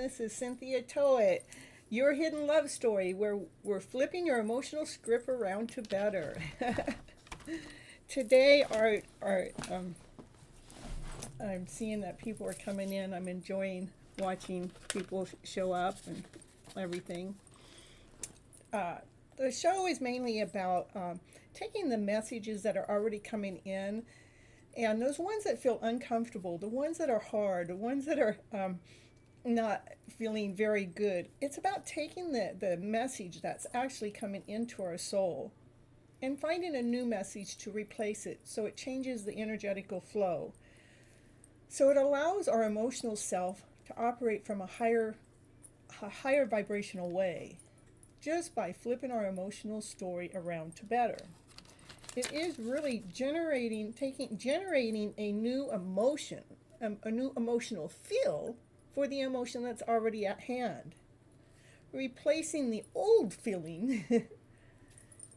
This is Cynthia Toet, your hidden love story, where we're flipping your emotional script around to better. Today, I'm seeing that people are coming in. I'm enjoying watching people show up and everything. The show is mainly about taking the messages that are already coming in, and those ones that feel uncomfortable, the ones that are hard, the ones that are not feeling very good. It's about taking the message that's actually coming into our soul and finding a new message to replace it so it changes the energetical flow. So it allows our emotional self to operate from a higher vibrational way just by flipping our emotional story around to better. It is really generating a new emotion, a new emotional feel for the emotion that's already at hand. Replacing the old feeling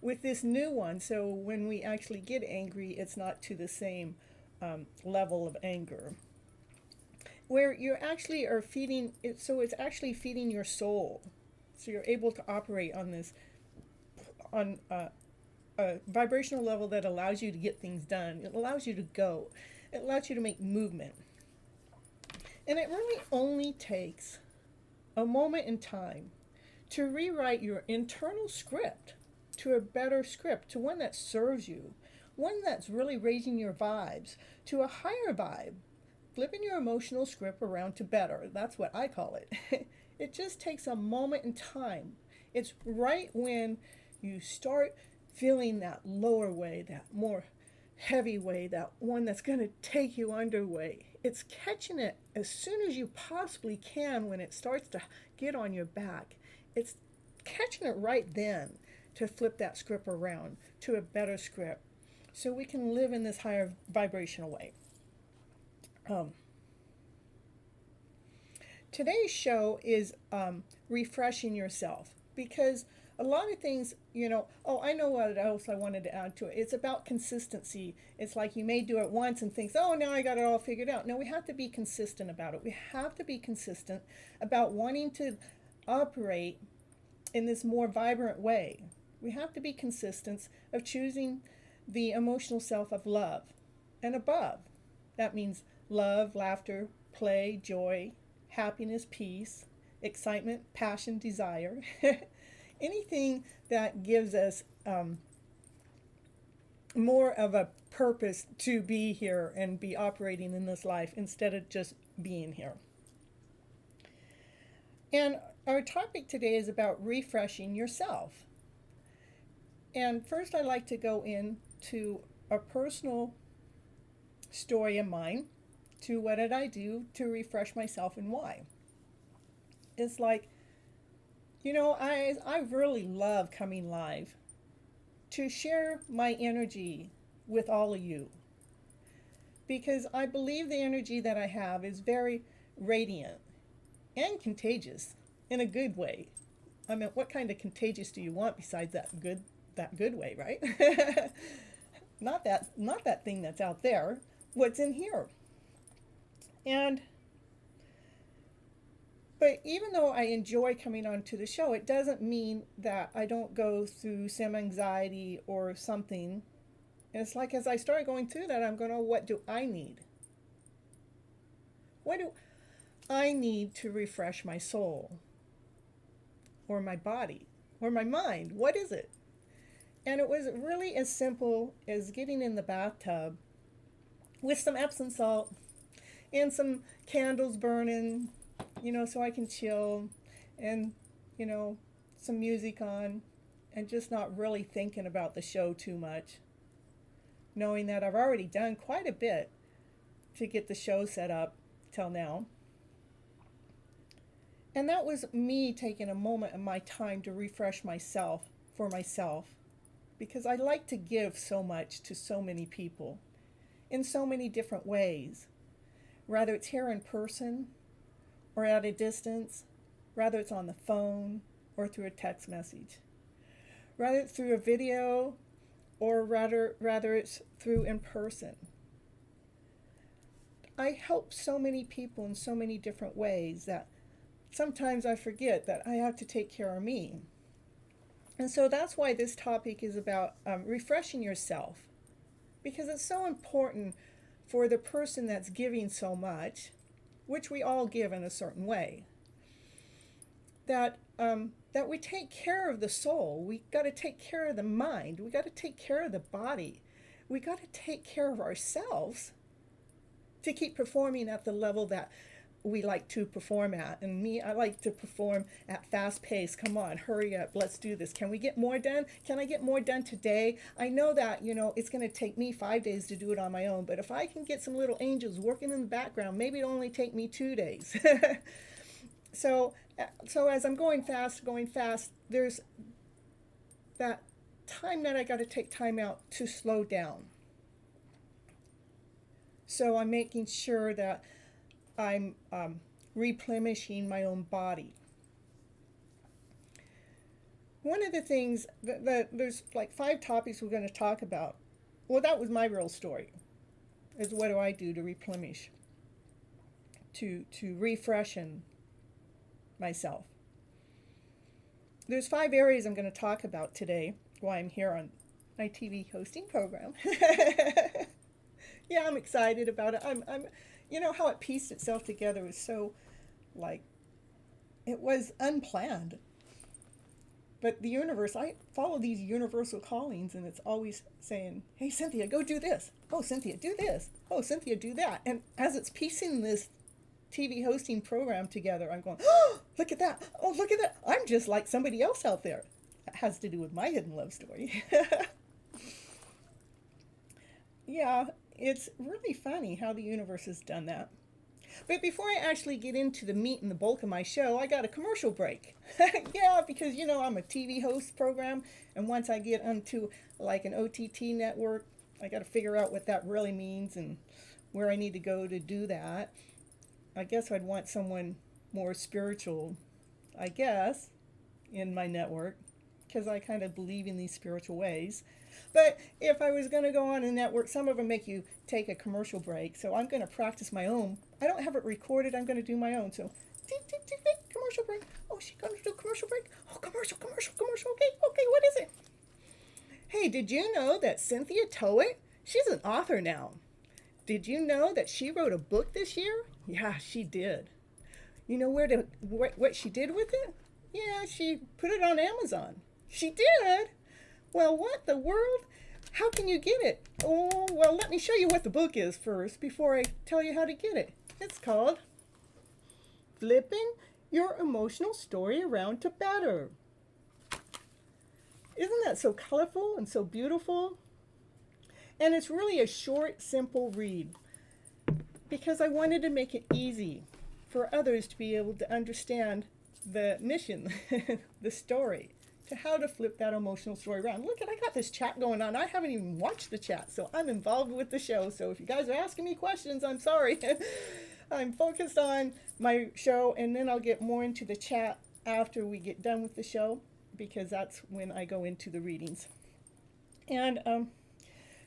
with this new one, so when we actually get angry, it's not to the same level of anger. Where you actually are feeding it, so it's actually feeding your soul. So you're able to operate on this, on a vibrational level that allows you to get things done. It allows you to go. It allows you to make movement. And it really only takes a moment in time to rewrite your internal script to a better script, to one that serves you, one that's really raising your vibes to a higher vibe, flipping your emotional script around to better. That's what I call it. It just takes a moment in time. It's right when you start feeling that lower way, that more heavy way, that one that's going to take you under way. It's catching it as soon as you possibly can when it starts to get on your back. It's catching it right then to flip that script around to a better script so we can live in this higher vibrational way. Today's show is refreshing yourself, because a lot of things, I know what else I wanted to add to it. It's about consistency. It's like you may do it once and think, oh, now I got it all figured out. No, we have to be consistent about it. We have to be consistent about wanting to operate in this more vibrant way. We have to be consistent of choosing the emotional self of love and above. That means love, laughter, play, joy, happiness, peace, excitement, passion, desire. Anything that gives us more of a purpose to be here and be operating in this life instead of just being here. And our topic today is about refreshing yourself. And first, I'd like to go into a personal story of mine to what did I do to refresh myself and why. It's like, I really love coming live to share my energy with all of you, because I believe the energy that I have is very radiant and contagious in a good way. I mean, what kind of contagious do you want besides that good way, right? not that thing that's out there. What's in here? But even though I enjoy coming onto the show, it doesn't mean that I don't go through some anxiety or something. And it's like as I start going through that, I'm going, oh, what do I need? What do I need to refresh my soul? Or my body? Or my mind? What is it? And it was really as simple as getting in the bathtub with some Epsom salt and some candles burning, so I can chill, and, some music on, and just not really thinking about the show too much, knowing that I've already done quite a bit to get the show set up till now. And that was me taking a moment of my time to refresh myself for myself, because I like to give so much to so many people in so many different ways, whether it's here in person or at a distance, whether it's on the phone or through a text message, whether it's through a video or rather it's through in person. I help so many people in so many different ways that sometimes I forget that I have to take care of me. And so that's why this topic is about refreshing yourself, because it's so important for the person that's giving so much, which we all give in a certain way, that that we take care of the soul. We got to take care of the mind. We got to take care of the body. We got to take care of ourselves to keep performing at the level that we like to perform at. And me, I like to perform at fast pace. Come on, hurry up, let's do this. Can we get more done? Can I get more done today? I know that, it's going to take me 5 days to do it on my own, but if I can get some little angels working in the background, maybe it'll only take me 2 days. So as I'm going fast, there's that time that I got to take time out to slow down. So I'm making sure that I'm replenishing my own body. One of the things that there's like 5 topics we're going to talk about. Well, that was my real story, is what do I do to replenish, to refreshen myself. There's 5 areas I'm going to talk about today while I'm here on my TV hosting program. Yeah, I'm excited about it. I'm how it pieced itself together was so, it was unplanned. But the universe, I follow these universal callings, and it's always saying, hey, Cynthia, go do this. Oh, Cynthia, do this. Oh, Cynthia, do that. And as it's piecing this TV hosting program together, I'm going, oh, look at that. Oh, look at that. I'm just like somebody else out there. That has to do with my hidden love story. Yeah, it's really funny how the universe has done that. But before I actually get into the meat and the bulk of my show, I got a commercial break. Yeah, because, I'm a TV host program, and once I get onto like an OTT network, I got to figure out what that really means and where I need to go to do that. I guess I'd want someone more spiritual, in my network, because I kind of believe in these spiritual ways. But if I was going to go on a network, some of them make you take a commercial break. So I'm going to practice my own. I don't have it recorded. I'm going to do my own. So, commercial break. Oh, she's going to do commercial break. Oh, commercial. Okay, what is it? Hey, did you know that Cynthia Toet, she's an author now? Did you know that she wrote a book this year? Yeah, she did. You know what she did with it? Yeah, she put it on Amazon. She did? Well, what the world? How can you get it? Oh, well, let me show you what the book is first before I tell you how to get it. It's called FlipN Your Emotional Story Around to Better. Isn't that so colorful and so beautiful? And it's really a short, simple read, because I wanted to make it easy for others to be able to understand the mission, the story, to how to flip that emotional story around. Look, I got this chat going on. I haven't even watched the chat, so I'm involved with the show. So if you guys are asking me questions, I'm sorry. I'm focused on my show, and then I'll get more into the chat after we get done with the show, because that's when I go into the readings. And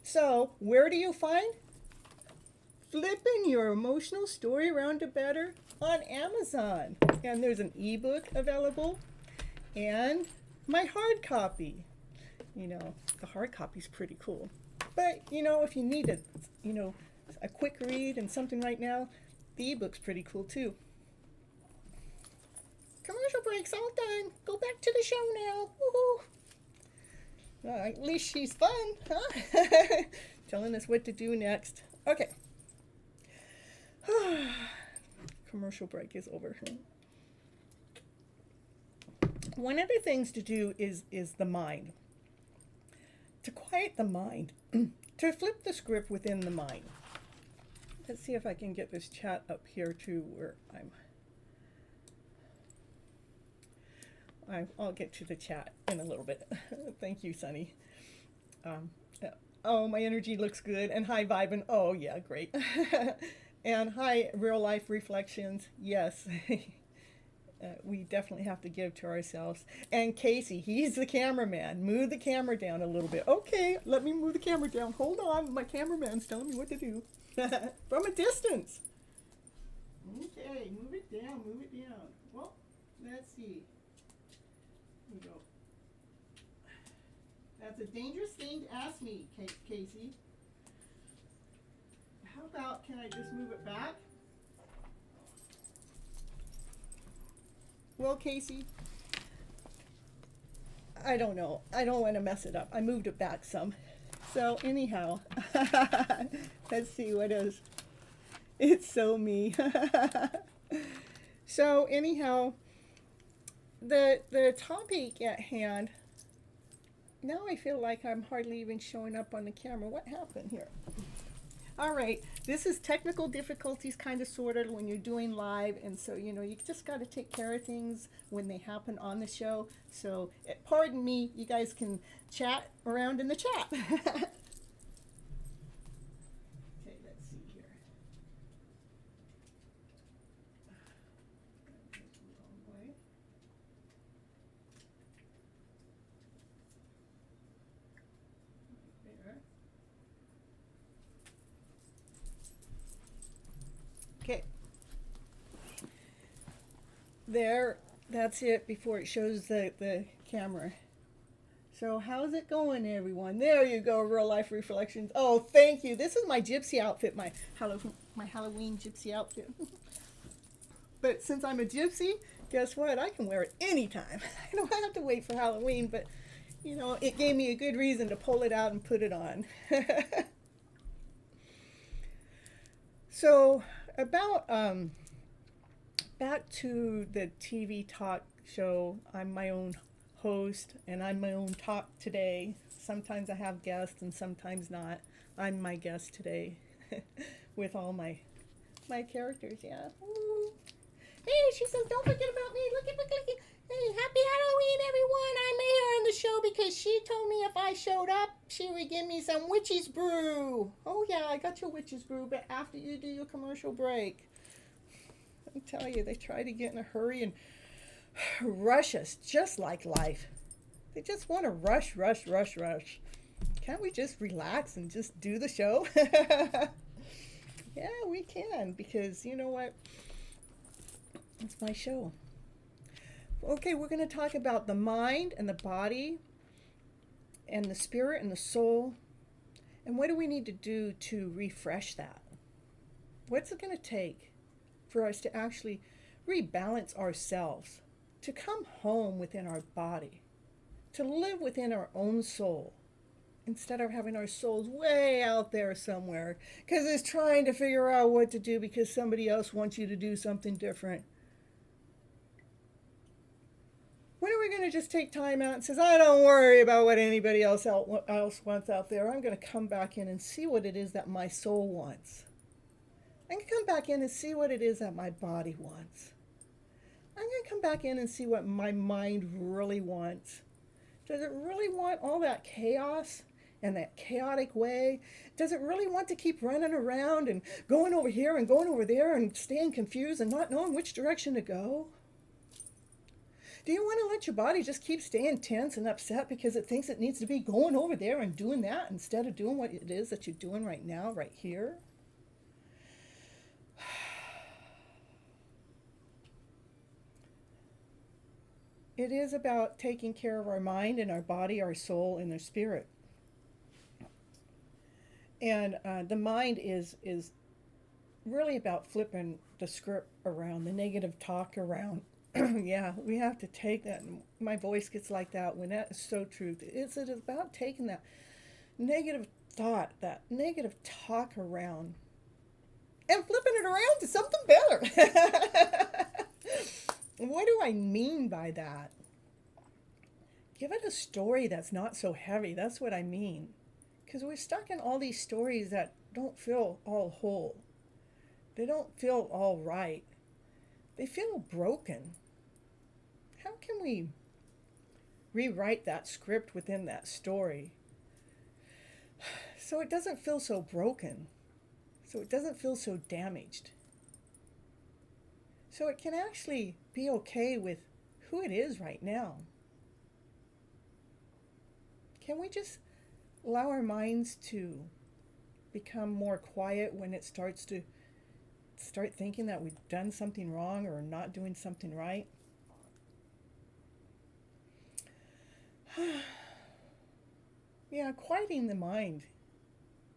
so where do you find FlipN Your Emotional Story Around to Better? On Amazon. And there's an ebook available and my hard copy. The hard copy's pretty cool. But, if you need a quick read and something right now, the ebook's pretty cool too. Commercial break's all done. Go back to the show now. Woohoo! At least she's fun, huh? Telling us what to do next. Okay. Commercial break is over. One of the things to do is the mind. To quiet the mind. To flip the script within the mind. Let's see if I can get this chat up here to where I'll get to the chat in a little bit. Thank you, Sunny. Oh, my energy looks good. And hi, Vibin. Oh, yeah, great. And hi, Real Life Reflections. Yes, we definitely have to give to ourselves. And Casey, he's the cameraman. Move the camera down a little bit. Okay, let me move the camera down. Hold on, my cameraman's telling me what to do. From a distance. Okay, move it down, move it down. Well, Let's see. Here we go. That's a dangerous thing to ask me, Casey. How about, can I just move it back? Well, Casey, I don't know. I don't want to mess it up. I moved it back some. So anyhow, let's see what is. It's so me. So anyhow, the topic at hand, now I feel like I'm hardly even showing up on the camera. What happened here? All right, this is technical difficulties, kind of sort of, when you're doing live, and so you just got to take care of things when they happen on the show. So pardon me, you guys can chat around in the chat. Okay, let's see here. Wrong way. Right there. Okay. There, that's it before it shows the camera. So how's it going, everyone? There you go, real life reflections. Oh, thank you. This is my Gypsy outfit, my Halloween Gypsy outfit. But since I'm a Gypsy, guess what? I can wear it anytime. I don't have to wait for Halloween, but it gave me a good reason to pull it out and put it on. So about back to the TV talk show. I'm my own host and I'm my own talk today. Sometimes I have guests and sometimes not. I'm my guest today with all my characters. Yeah. Ooh. Hey, she says, don't forget about me. Look at. Hey, happy Halloween, everyone. I'm here on the show because she told me if I showed up, she would give me some witch's brew. Oh, yeah, I got your witch's brew, but after you do your commercial break. I tell you, they try to get in a hurry and rush us, just like life. They just want to rush. Can't we just relax and just do the show? Yeah, we can, because you know what? It's my show. Okay, we're going to talk about the mind and the body and the spirit and the soul. And what do we need to do to refresh that? What's it going to take for us to actually rebalance ourselves, to come home within our body, to live within our own soul, instead of having our souls way out there somewhere because it's trying to figure out what to do because somebody else wants you to do something different? When are we going to just take time out and says, I don't worry about what anybody else wants out there. I'm going to come back in and see what it is that my soul wants. I'm going to come back in and see what it is that my body wants. I'm going to come back in and see what my mind really wants. Does it really want all that chaos and that chaotic way? Does it really want to keep running around and going over here and going over there and staying confused and not knowing which direction to go? Do you want to let your body just keep staying tense and upset because it thinks it needs to be going over there and doing that instead of doing what it is that you're doing right now, right here? It is about taking care of our mind and our body, our soul, and our spirit. And the mind is really about flipping the script around, the negative talk around. Yeah, we have to take that. My voice gets like that when that is so true. It is about taking that negative thought, that negative talk around, and flipping it around to something better. What do I mean by that? Give it a story that's not so heavy. That's what I mean. Because we're stuck in all these stories that don't feel all whole. They don't feel all right. They feel broken. How can we rewrite that script within that story so it doesn't feel so broken, so it doesn't feel so damaged, so it can actually be okay with who it is right now? Can we just allow our minds to become more quiet when it starts thinking that we've done something wrong or not doing something right? Yeah, quieting the mind.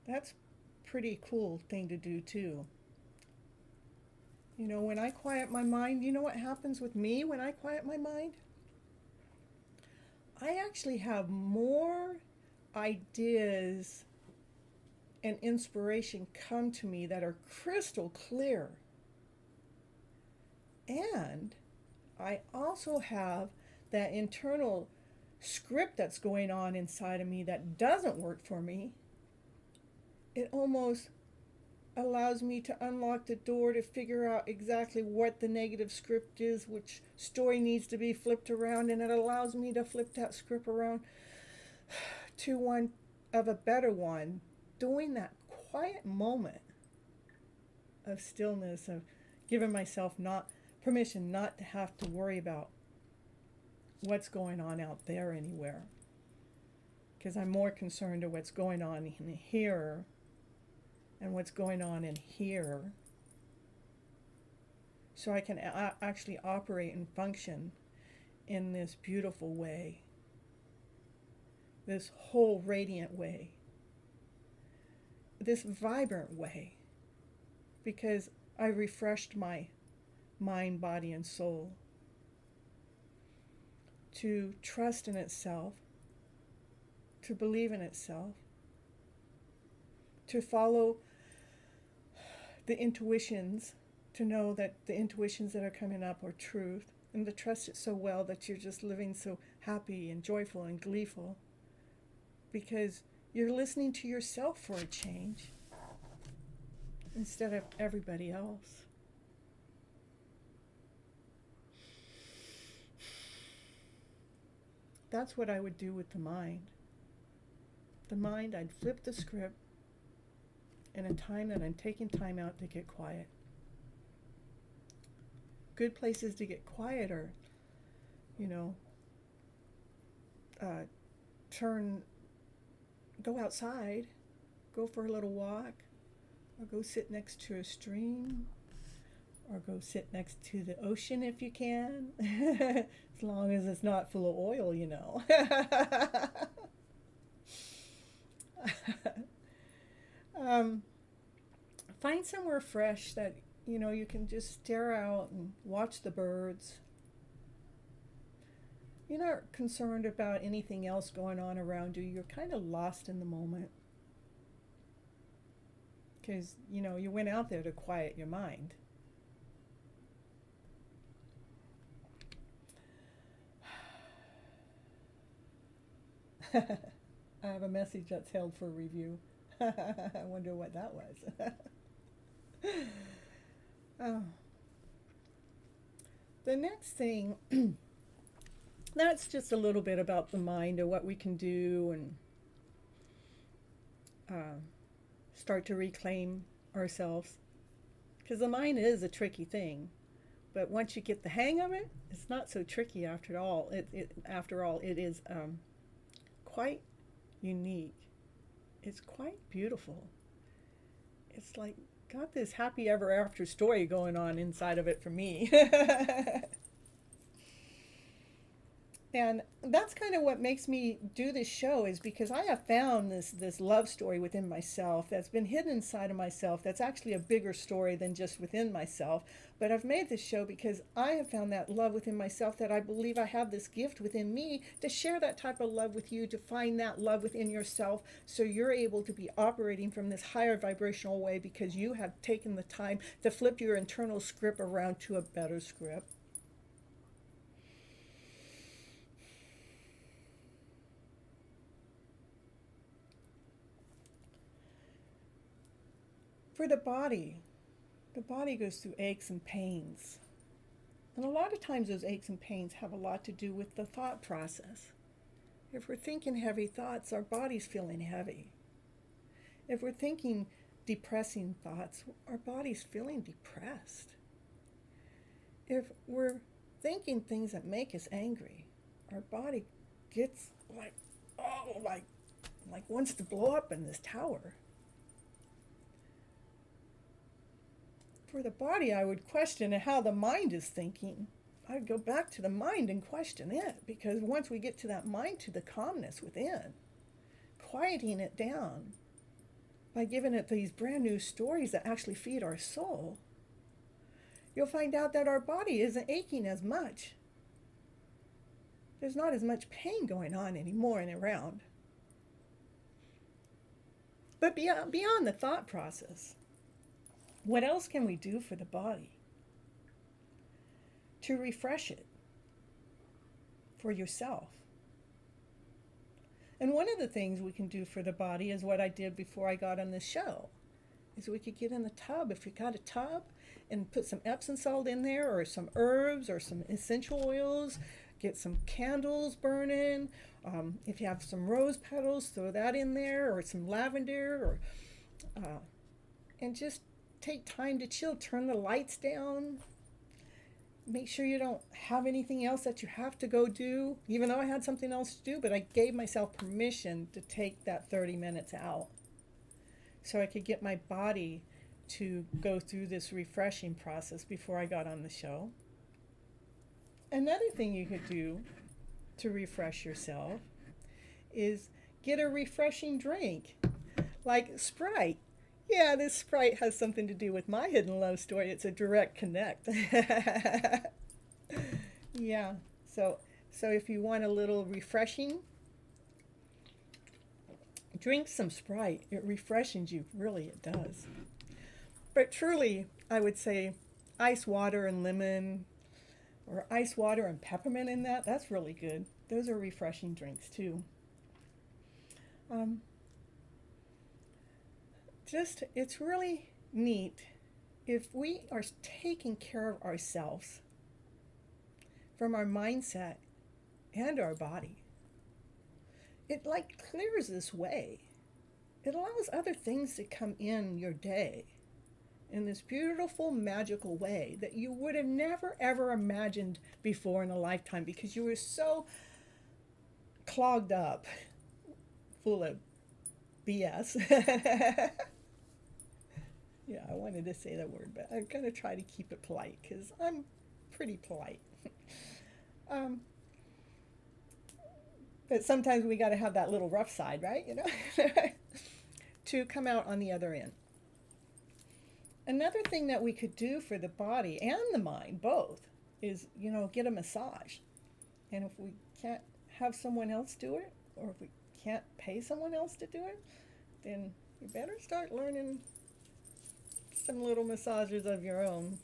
That's a pretty cool thing to do too. You know, when I quiet my mind, you know what happens with me when I quiet my mind? I actually have more ideas and inspiration come to me that are crystal clear. And I also have that internal script that's going on inside of me that doesn't work for me. It almost allows me to unlock the door to figure out exactly what the negative script is, which story needs to be flipped around, and it allows me to flip that script around to one of a better one, during that quiet moment of stillness, of giving myself not permission not to have to worry about what's going on out there anywhere, because I'm more concerned with what's going on in here and what's going on in here, so I can actually operate and function in this beautiful way, this whole radiant way, this vibrant way, because I refreshed my mind, body, and soul to trust in itself, to believe in itself, to follow the intuitions, to know that the intuitions that are coming up are truth, and to trust it so well that you're just living so happy and joyful and gleeful, because you're listening to yourself for a change instead of everybody else. That's what I would do with the mind. The mind, I'd flip the script in a time that I'm taking time out to get quiet. Good places to get quiet are, you know, go outside, go for a little walk, or go sit next to a stream, or go sit next to the ocean if you can, as long as it's not full of oil, you know. Find somewhere fresh that, you know, you can just stare out and watch the birds. You're not concerned about anything else going on around you. You're kind of lost in the moment, because, you know, you went out there to quiet your mind. I have a message that's held for review. I wonder what that was. Oh. The next thing, that's just a little bit about the mind and what we can do, and start to reclaim ourselves. Because the mind is a tricky thing, but once you get the hang of it, it's not so tricky after all. After all, it is quite unique. It's quite beautiful. It's like got this happy ever after story going on inside of it for me. And that's kind of what makes me do this show, is because I have found this love story within myself that's been hidden inside of myself, that's actually a bigger story than just within myself. But I've made this show because I have found that love within myself, that I believe I have this gift within me to share that type of love with you, to find that love within yourself, so you're able to be operating from this higher vibrational way, because you have taken the time to flip your internal script around to a better script. For the body goes through aches and pains. And a lot of times those aches and pains have a lot to do with the thought process. If we're thinking heavy thoughts, our body's feeling heavy. If we're thinking depressing thoughts, our body's feeling depressed. If we're thinking things that make us angry, our body gets like wants to blow up in this tower. For the body, I would question how the mind is thinking. I'd go back to the mind and question it, because once we get to that mind, to the calmness within, quieting it down, by giving it these brand new stories that actually feed our soul, you'll find out that our body isn't aching as much. There's not as much pain going on anymore and around. But beyond the thought process, what else can we do for the body to refresh it for yourself? And one of the things we can do for the body is what I did before I got on the show, is we could get in the tub, if you got a tub, and put some Epsom salt in there, or some herbs, or some essential oils, get some candles burning. If you have some rose petals, throw that in there, or some lavender, or and just take time to chill. Turn the lights down. Make sure you don't have anything else that you have to go do, even though I had something else to do, but I gave myself permission to take that 30 minutes out so I could get my body to go through this refreshing process before I got on the show. Another thing you could do to refresh yourself is get a refreshing drink, like Sprite. Yeah, this Sprite has something to do with my hidden love story. It's a direct connect. Yeah, so if you want a little refreshing, drink some Sprite. It refreshes you, really it does. But truly, I would say ice water and lemon, or ice water and peppermint in that, that's really good. Those are refreshing drinks too. It's really neat if we are taking care of ourselves from our mindset and our body. It like clears this way. It allows other things to come in your day in this beautiful, magical way that you would have never, ever imagined before in a lifetime, because you were so clogged up, full of BS. Yeah, I wanted to say that word, but I'm going to try to keep it polite because I'm pretty polite. But sometimes we got to have that little rough side, right? You know, to come out on the other end. Another thing that we could do for the body and the mind, both, is, get a massage. And if we can't have someone else do it, or if we can't pay someone else to do it, then you better start learning some little massages of your own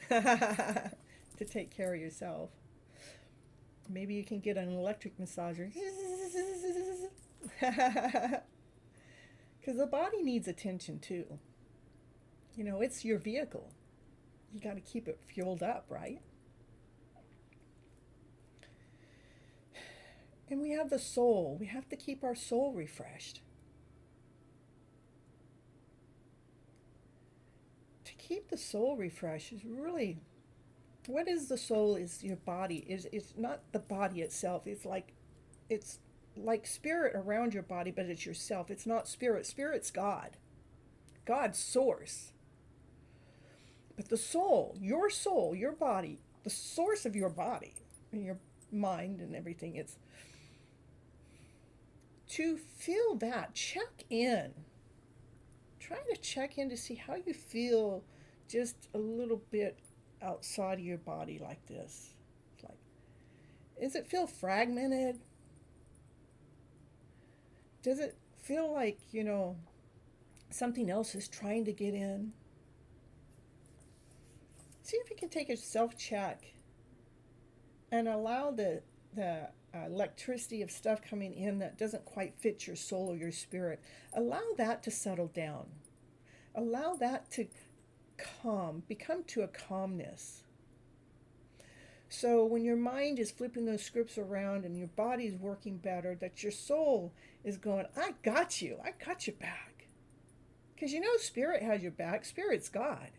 to take care of yourself. Maybe you can get an electric massager. Because the body needs attention too. It's your vehicle. You got to keep it fueled up, right? And we have the soul. We have to keep our soul refreshed. To keep the soul refreshed is really, what is the soul? Is your body. It's not the body itself. It's like spirit around your body, but it's yourself. It's not spirit. Spirit's God. God's source. But the soul, your body, the source of your body, and your mind and everything, it's to feel that. Check in. Try to check in to see how you feel just a little bit outside of your body like this. It's like, does it feel fragmented? Does it feel like, something else is trying to get in? See if you can take a self-check and allow the electricity of stuff coming in that doesn't quite fit your soul or your spirit. Allow that to settle down. Allow that to become to a calmness. So when your mind is flipping those scripts around and your body's working better, that your soul is going, I got you back. Because spirit has your back. Spirit's God.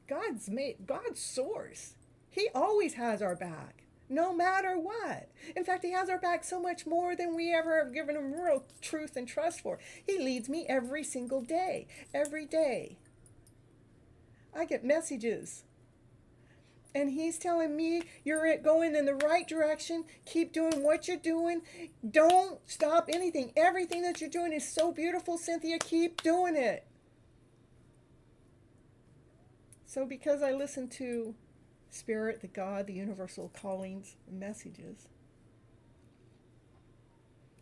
God's source. He always has our back, no matter what. In fact, he has our back so much more than we ever have given him real truth and trust for. He leads me every single day, every day. I get messages And he's telling me you're going in the right direction. Keep doing what you're doing. Don't stop anything. Everything that you're doing is so beautiful, Cynthia. Keep doing it. So because I listen to Spirit, the God, the universal callings, messages,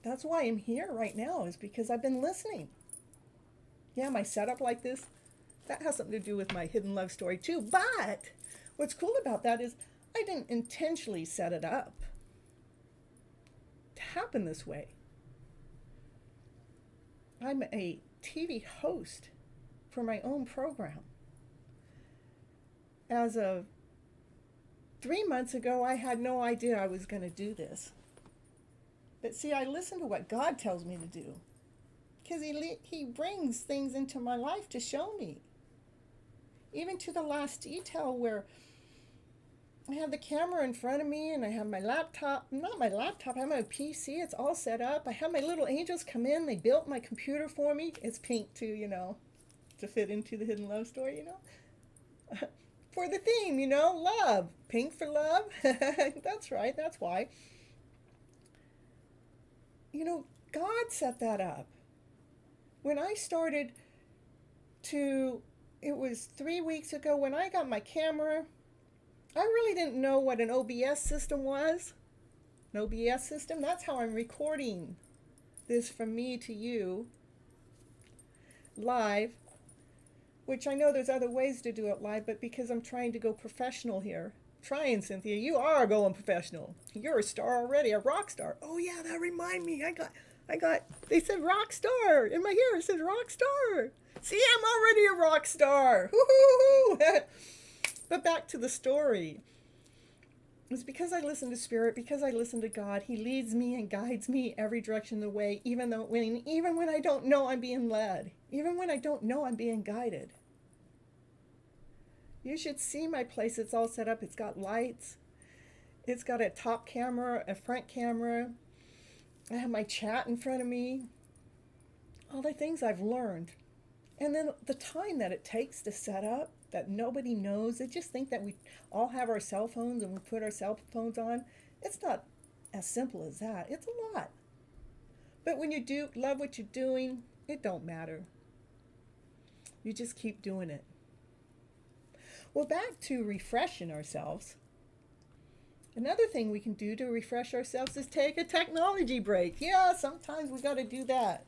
that's why I'm here right now, is because I've been listening. Yeah, my setup like this, that has something to do with my hidden love story too. But what's cool about that is I didn't intentionally set it up to happen this way. I'm a TV host for my own program. As of 3 months ago, I had no idea I was going to do this. But see, I listen to what God tells me to do. Because he brings things into my life to show me. Even to the last detail where I have the camera in front of me and I have my laptop, not my laptop, I have my PC, it's all set up. I have my little angels come in, they built my computer for me. It's pink too, to fit into the hidden love story, For the theme, love. Pink for love. That's right, that's why. God set that up. When I started it was 3 weeks ago when I got my camera, I really didn't know what an OBS system was. An OBS system, that's how I'm recording this from me to you live, which I know there's other ways to do it live, but because I'm trying to go professional here. Trying, Cynthia, you are going professional. You're a star already, a rock star. Oh yeah, that remind me, they said rock star. In my ear it says rock star. See, I'm already a rock star. Woo-hoo-hoo. But back to the story. It's because I listen to Spirit, because I listen to God. He leads me and guides me every direction of the way, even when I don't know I'm being led, even when I don't know I'm being guided. You should see my place. It's all set up. It's got lights. It's got a top camera, a front camera. I have my chat in front of me. All the things I've learned. And then the time that it takes to set up, that nobody knows. They just think that we all have our cell phones and we put our cell phones on. It's not as simple as that. It's a lot. But when you do love what you're doing, it don't matter. You just keep doing it. Well, back to refreshing ourselves. Another thing we can do to refresh ourselves is take a technology break. Yeah, sometimes we got to do that.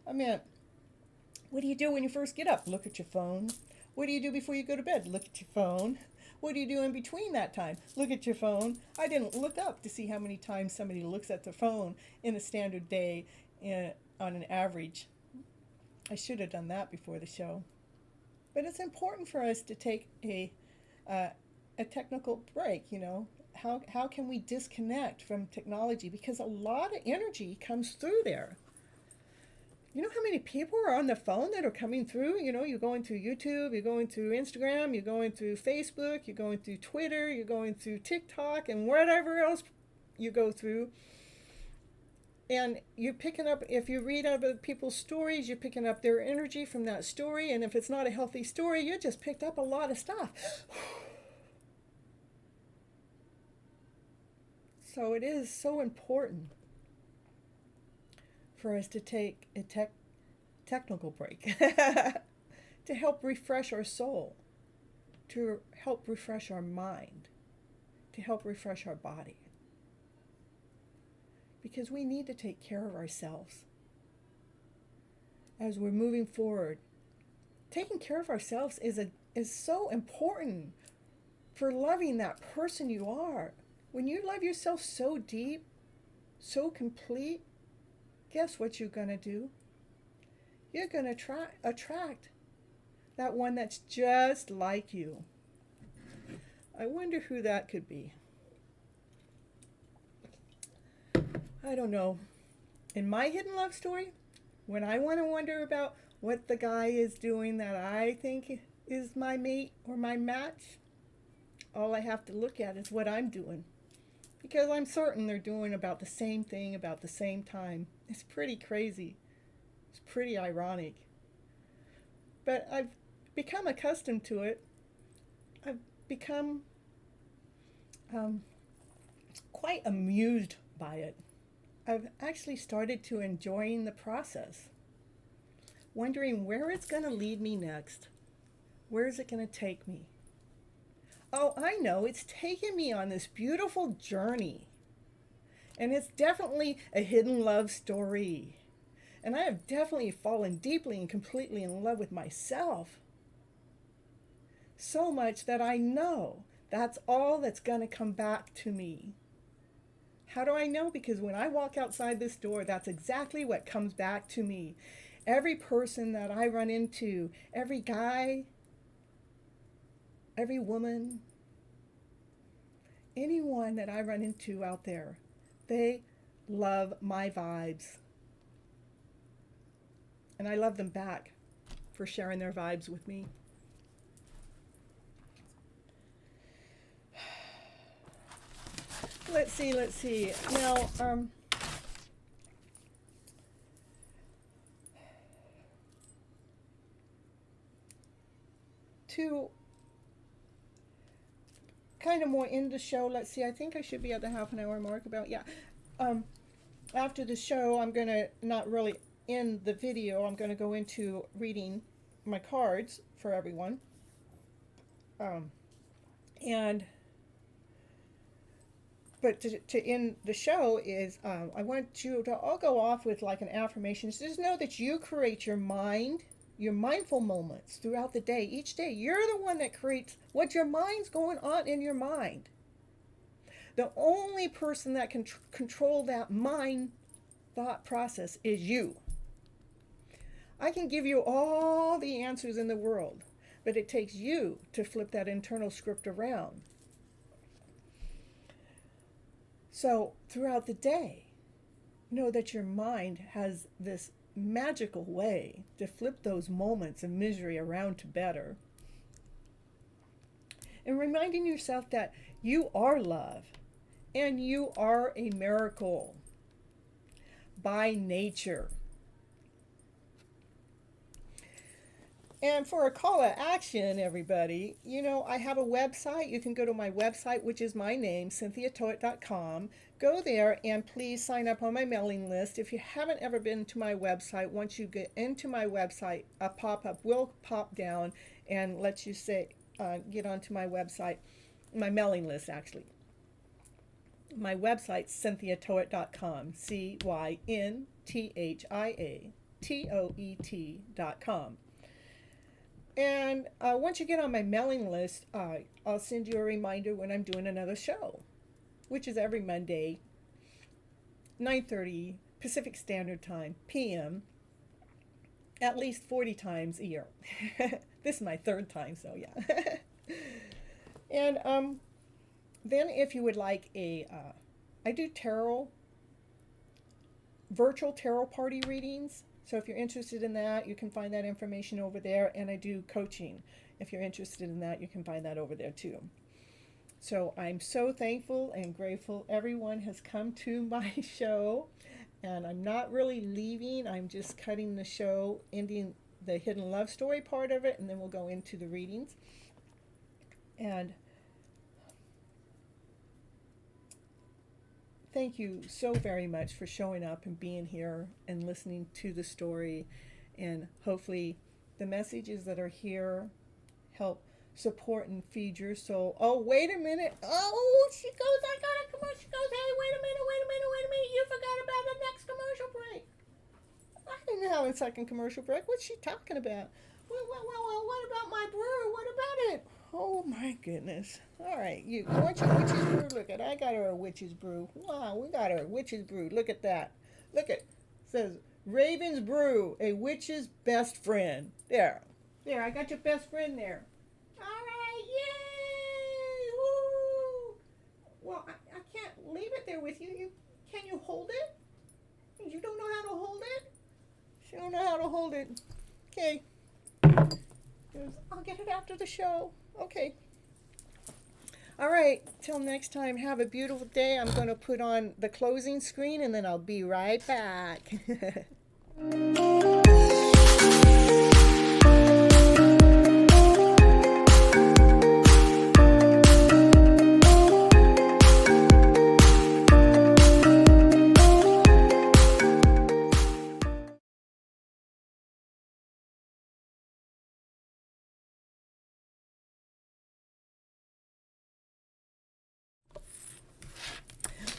What do you do when you first get up? Look at your phone. What do you do before you go to bed? Look at your phone. What do you do in between that time? Look at your phone. I didn't look up to see how many times somebody looks at their phone in a standard day on an average. I should have done that before the show. But it's important for us to take a technical break, How can we disconnect from technology? Because a lot of energy comes through there. You know how many people are on the phone that are coming through? You're going through YouTube, you're going through Instagram, you're going through Facebook, you're going through Twitter, you're going through TikTok, and whatever else you go through. And you're picking up, if you read other people's stories, you're picking up their energy from that story. And if it's not a healthy story, you just picked up a lot of stuff. So it is so important for us to take a technical break to help refresh our soul, to help refresh our mind, to help refresh our body. Because we need to take care of ourselves as we're moving forward. Taking care of ourselves is so important for loving that person you are. When you love yourself so deep, so complete, guess what you're going to do? You're going to attract that one that's just like you. I wonder who that could be. I don't know. In my hidden love story, when I want to wonder about what the guy is doing that I think is my mate or my match, all I have to look at is what I'm doing. Because I'm certain they're doing about the same thing about the same time. It's pretty crazy. It's pretty ironic. But I've become accustomed to it. I've become quite amused by it. I've actually started to enjoying the process, wondering where it's going to lead me next. Where is it going to take me? Oh, I know, it's taken me on this beautiful journey. And it's definitely a hidden love story. And I have definitely fallen deeply and completely in love with myself. So much that I know that's all that's going to come back to me. How do I know? Because when I walk outside this door, that's exactly what comes back to me. Every person that I run into, every guy, every woman, anyone that I run into out there, they love my vibes. And I love them back for sharing their vibes with me. Let's see. Now, to kind of more in the show, let's see, I think I should be at the half an hour mark about, yeah. After the show, I'm going to not really end the video. I'm going to go into reading my cards for everyone. But to end the show is, I want you to all go off with like an affirmation. Just know that you create your mind, your mindful moments throughout the day. Each day, you're the one that creates what your mind's going on in your mind. The only person that can control that mind thought process is you. I can give you all the answers in the world, but it takes you to flip that internal script around. So throughout the day, know that your mind has this magical way to flip those moments of misery around to better. And reminding yourself that you are love and you are a miracle by nature. And for a call to action, everybody, I have a website. You can go to my website, which is my name, cynthiatoet.com. Go there and please sign up on my mailing list. If you haven't ever been to my website, once you get into my website, a pop-up will pop down and let you get onto my website, my mailing list, actually. My website's cynthiatoet.com, CYNTHIATOET.com. And once you get on my mailing list, I'll send you a reminder when I'm doing another show, which is every Monday, 9:30 Pacific Standard Time, p.m., at least 40 times a year. This is my third time, so yeah. And then if you would like I do virtual tarot party readings. So if you're interested in that, you can find that information over there. And I do coaching. If you're interested in that, you can find that over there too. So I'm so thankful and grateful everyone has come to my show. And I'm not really leaving. I'm just cutting the show, ending the hidden love story part of it, and then we'll go into the readings. And thank you so very much for showing up and being here and listening to the story. And hopefully the messages that are here help support and feed your soul. Oh, wait a minute. Oh, she goes, I got a commercial. She goes, hey, wait a minute. You forgot about the next commercial break. I didn't have a second commercial break. What's she talking about? Well, what about my brew? What about it? Oh my goodness. All right, you want your witch's brew? Look at, I got her a witch's brew. Wow, we got her a witch's brew. Look at that. Look at, it says Raven's Brew, a witch's best friend. There, I got your best friend there. All right, yay! Woo! Well, I can't leave it there with you. Can you hold it? You don't know how to hold it? She don't know how to hold it. Okay. I'll get it after the show. Okay. All right. Till next time, have a beautiful day. I'm going to put on the closing screen and then I'll be right back.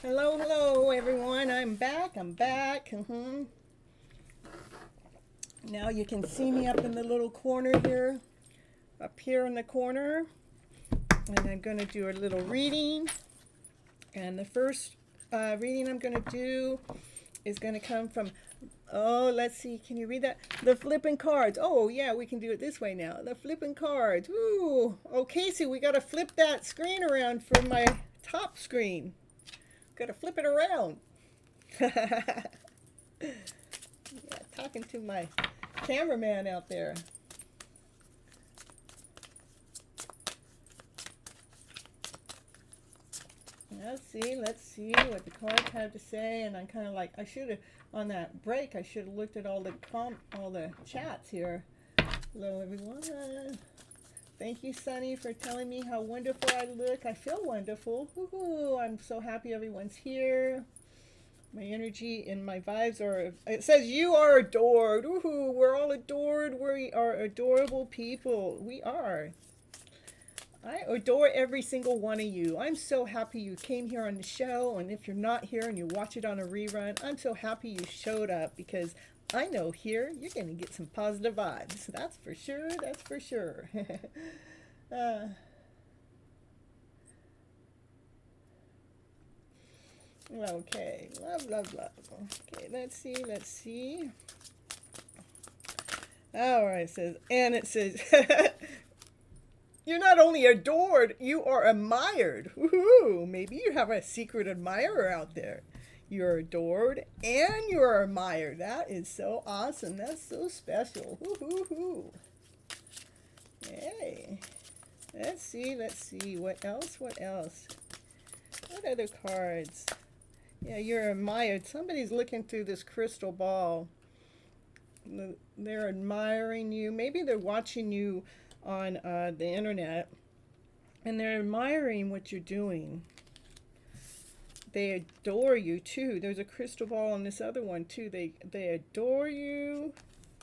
Hello, hello, everyone. I'm back. Now you can see me up in the little corner here, up here in the corner. And I'm going to do a little reading. And the first reading I'm going to do is going to come from, let's see, can you read that? The flipping cards. Oh, yeah, we can do it this way now. The flipping cards. Ooh. Oh, Casey, we got to flip that screen around for my top screen. Got to flip it around. Yeah, talking to my cameraman out there. Let's see what the cards have to say. And I'm kind of like, I should have, on that break, I should have looked at all the chats here. Hello, everyone. Thank you, Sunny, for telling me how wonderful I look. I feel wonderful. Woohoo! I'm so happy everyone's here. My energy and my vibes are, it says you are adored. Woohoo! We're all adored. We are adorable people. We are. I adore every single one of you. I'm so happy you came here on the show. And if you're not here and you watch it on a rerun, I'm so happy you showed up, because I know here you're going to get some positive vibes. That's for sure. That's for sure. Okay. Love. Okay, let's see. All right, it says, you're not only adored, you are admired. Woohoo! Maybe you have a secret admirer out there. You're adored and you're admired. That is so awesome. That's so special. Woo-hoo-hoo. Yay. Let's see. What else? What other cards? Yeah, you're admired. Somebody's looking through this crystal ball. They're admiring you. Maybe they're watching you on the internet, and they're admiring what you're doing. They adore you too. There's a crystal ball on this other one too. They adore you.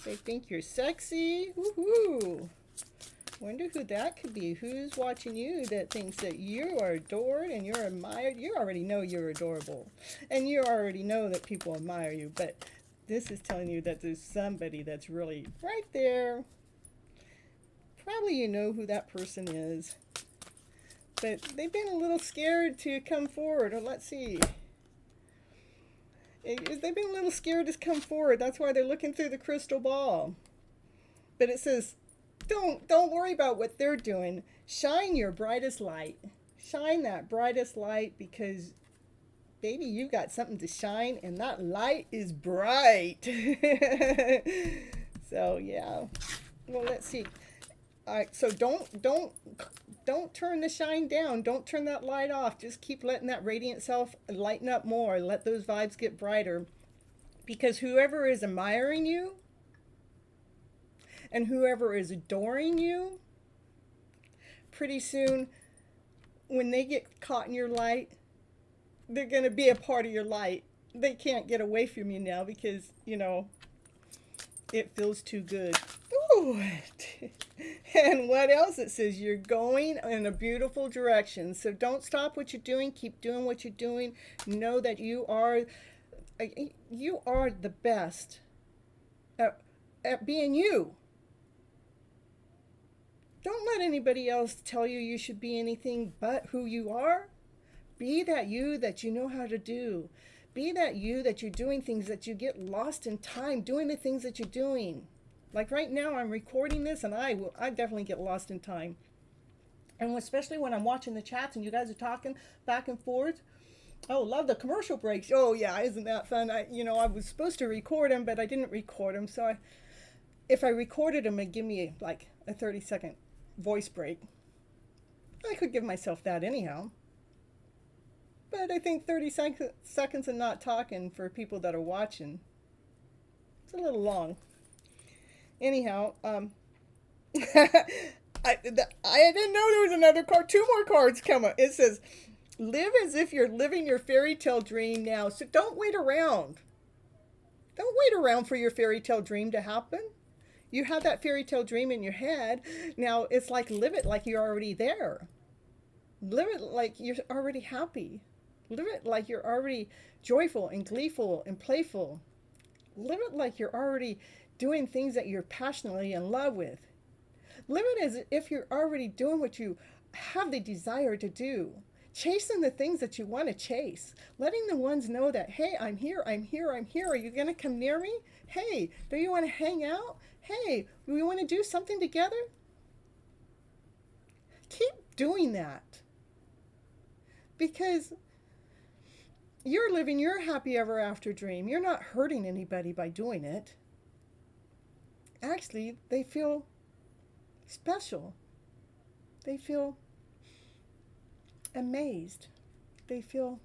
They think you're sexy. Woohoo! Wonder who that could be. Who's watching you that thinks that you are adored and you're admired? You already know you're adorable, and you already know that people admire you, but this is telling you that there's somebody that's really right there. Probably you know who that person is, but they've been a little scared to come forward. Or let's see. They've been a little scared to come forward. That's why they're looking through the crystal ball. But it says, don't worry about what they're doing. Shine your brightest light. Shine that brightest light, because baby, you got something to shine, and that light is bright. So yeah. Well, let's see. All right, so don't turn the shine down. Don't turn that light off. Just keep letting that radiant self lighten up more. Let those vibes get brighter, because whoever is admiring you and whoever is adoring you, pretty soon when they get caught in your light, they're going to be a part of your light. They can't get away from you now, because, you know, it feels too good. Ooh. And what else? It says you're going in a beautiful direction. So don't stop what you're doing. Keep doing what you're doing. Know that you are the best at being you. Don't let anybody else tell you you should be anything but who you are. Be that you that you know how to do. Be that you that you're doing things that you get lost in time doing the things that you're doing. Like right now, I'm recording this, and I definitely get lost in time. And especially when I'm watching the chats and you guys are talking back and forth. Oh, love the commercial breaks. Oh yeah, isn't that fun? I was supposed to record them, but I didn't record them. So if I recorded them, it'd give me like a 30-second voice break. I could give myself that anyhow. But I think 30 seconds of not talking for people that are watching, it's a little long. Anyhow, I didn't know there was another card. 2 more cards coming. It says, live as if you're living your fairy tale dream now. So don't wait around. Don't wait around for your fairy tale dream to happen. You have that fairy tale dream in your head. Now it's like, live it like you're already there. Live it like you're already happy. Live it like you're already joyful and gleeful and playful. Live it like you're already doing things that you're passionately in love with. Live it as if you're already doing what you have the desire to do. Chasing the things that you want to chase. Letting the ones know that, hey, I'm here, I'm here, I'm here. Are you going to come near me? Hey, do you want to hang out? Hey, do we want to do something together? Keep doing that. Because you're living your happy ever after dream. You're not hurting anybody by doing it. Actually, they feel special. They feel amazed. They feel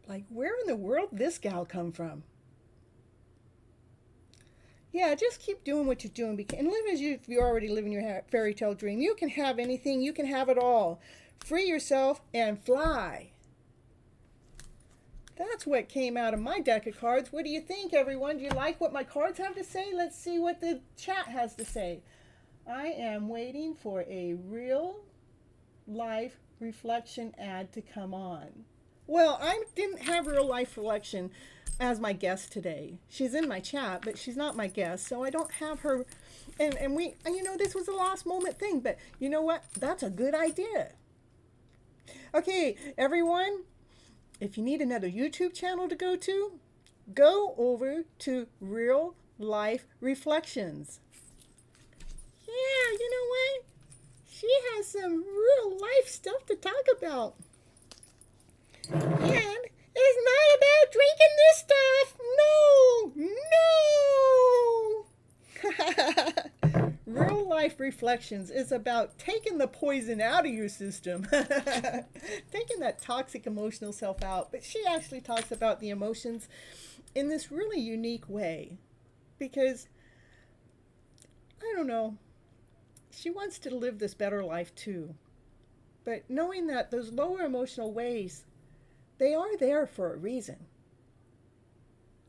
like, where in the world did this gal come from? Yeah, just keep doing what you're doing and live as if you're already living your fairy tale dream. You can have anything. You can have it all. Free yourself and fly. That's what came out of my deck of cards. What do you think, everyone? Do you like what my cards have to say? Let's see what the chat has to say. I am waiting for a real life reflection ad to come on. Well, I didn't have real life reflection as my guest today. She's in my chat, but she's not my guest, so I don't have her. And we, this was a last moment thing, but you know what? That's a good idea. Okay, everyone, if you need another YouTube channel to go over to Real Life Reflections. Yeah, you know what? She has some real life stuff to talk about. And it's not about drinking this stuff. No. Real Life Reflections is about taking the poison out of your system. Taking that toxic emotional self out. But she actually talks about the emotions in this really unique way. Because, I don't know, she wants to live this better life too. But knowing that those lower emotional ways, they are there for a reason.